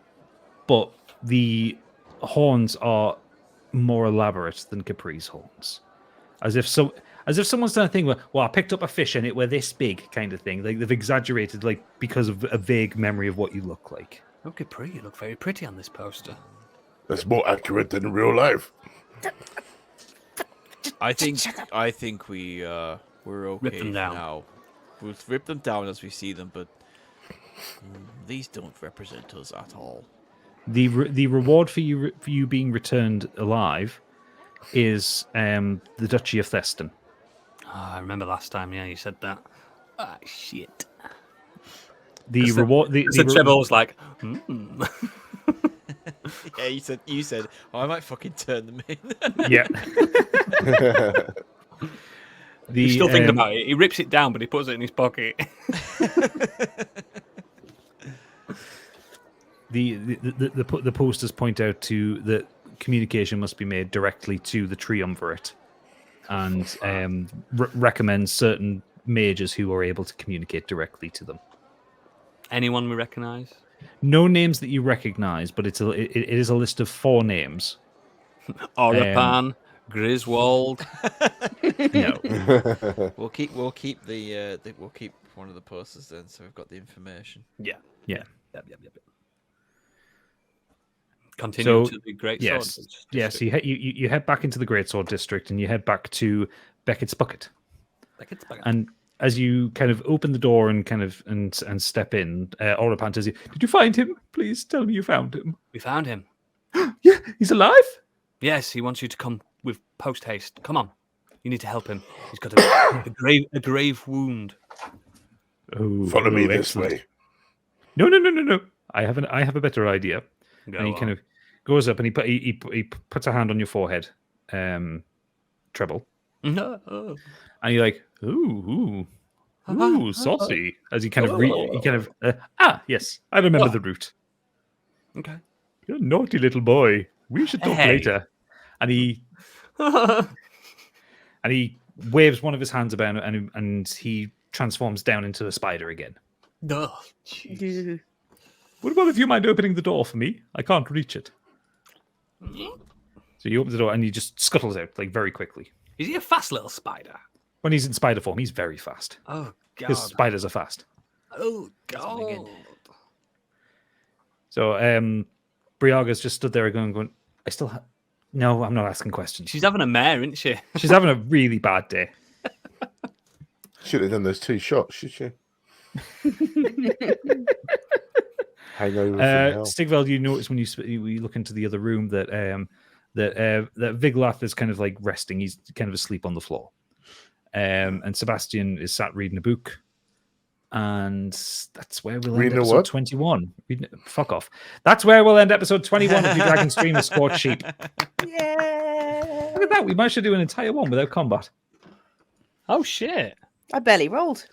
But the horns are more elaborate than Capri's horns. As if someone's done a thing where, well, I picked up a fish and it were this big kind of thing. Like they've exaggerated, like because of a vague memory of what you look like. Oh, Capri, you look very pretty on this poster. That's more accurate than in real life. I think we're okay Rip them down. now. We'll rip them down as we see them, but these don't represent us at all. The reward for you being returned alive is the Duchy of Theston. Oh, I remember last time. Yeah, you said that. Ah, shit. The reward. So Trevor was like, Yeah, you said, oh, I might fucking turn them in. Yeah. He's still thinking about it. He rips it down, but he puts it in his pocket. The posters point out to that communication must be made directly to the triumvirate, and recommend certain mages who are able to communicate directly to them. Anyone we recognise? No names that you recognise, but it is a list of 4 names. Orapan, Griswold. No. We'll keep we'll keep one of the posters then, so we've got the information. Yeah. Yep. Continue So, to the Great Yes. Sword. Yes. You head back into the Greatsword District, and you head back to Beckett's Bucket. And as you kind of open the door and and step in, Orapan tells you, "Did you find him? Please tell me you found him." We found him. Yeah, he's alive. Yes, he wants you to come with post haste. Come on, you need to help him. He's got a grave wound. Oh, Follow me this excellent. way. No. I have a better idea. Go And he on. kind of goes up and he puts a hand on your forehead, treble, No. and you're like, ooh, saucy. As he kind of yes, I remember the route. Okay. You're a naughty little boy. We should talk Hey. later. And he waves one of his hands about, and he transforms down into a spider again. Oh, jeez. Would one of you mind opening the door for me? I can't reach it. So you open the door and he just scuttles out like very quickly. Is he a fast little spider? When he's in spider form, he's very fast. Oh, God. Because spiders are fast. Oh, God. So Briaga's just stood there going, no, I'm not asking questions. She's having a mare, isn't she? She's having a really bad day. Should have done those 2 shots, should she? Hangover from hell. Stigveld, you notice when you look into the other room that Viglath is kind of like resting. He's kind of asleep on the floor. And Sebastian is sat reading a book. And that's where we'll end Reading a episode what? 21. Fuck off. That's where we'll end episode 21 of the Dragon Stream of Scorched Sheep. Yeah. Look at that. We managed to do an entire one without combat. Oh, shit. I barely rolled.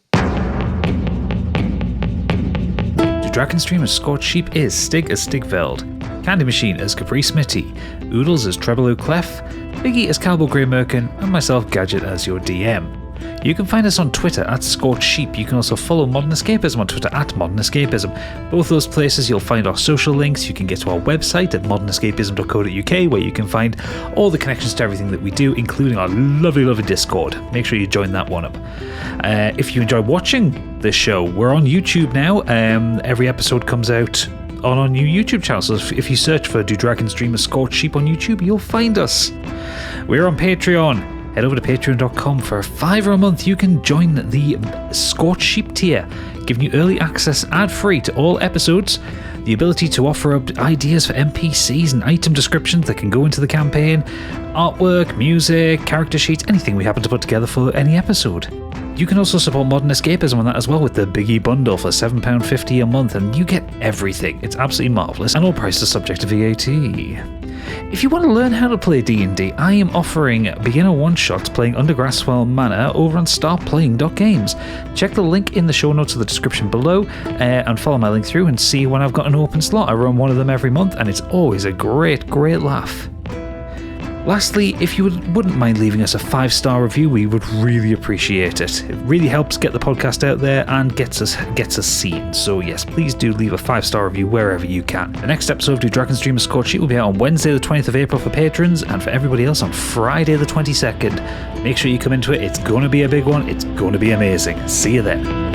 The Dragon Stream of Scorched Sheep is Stig as Stigveld, Candy Machine as Capri Smitty, Oodles as Treble O'Clef, Biggie as Cowboy Grey Merkin, and myself, Gadget, as your DM. You can find us on Twitter at Scorched Sheep. You can also follow Modern Escapism on Twitter at Modern Escapism. Both those places you'll find our social links. You can get to our website at modernescapism.co.uk, where you can find all the connections to everything that we do, including our lovely, lovely Discord. Make sure you join that one up. If you enjoy watching this show, we're on YouTube now. Every episode comes out on our new YouTube channel. So if you search for Do Dragons Dream of Scorched Sheep on YouTube, you'll find us. We're on Patreon. Head over to patreon.com. For $5 a month, you can join the Scorched Sheep tier, giving you early access ad-free to all episodes, the ability to offer up ideas for NPCs and item descriptions that can go into the campaign, artwork, music, character sheets, anything we happen to put together for any episode. You can also support Modern Escapism on that as well with the Biggie bundle for £7.50 a month, and you get everything. It's absolutely marvellous, and all prices are subject to VAT. If you want to learn how to play D&D, I am offering beginner one-shots playing Undergrasswell Manor over on startplaying.games. Check the link in the show notes of the description below and follow my link through and see when I've got an open slot. I run one of them every month, and it's always a great, great laugh. Lastly, if you wouldn't mind leaving us a 5-star review, we would really appreciate it. It really helps get the podcast out there and gets us seen. So yes, please do leave a 5-star review wherever you can. The next episode of Do Dragons Dream of Scorched Sheep will be out on Wednesday the 20th of April for patrons, and for everybody else on Friday the 22nd. Make sure you come into it. It's going to be a big one. It's going to be amazing. See you then.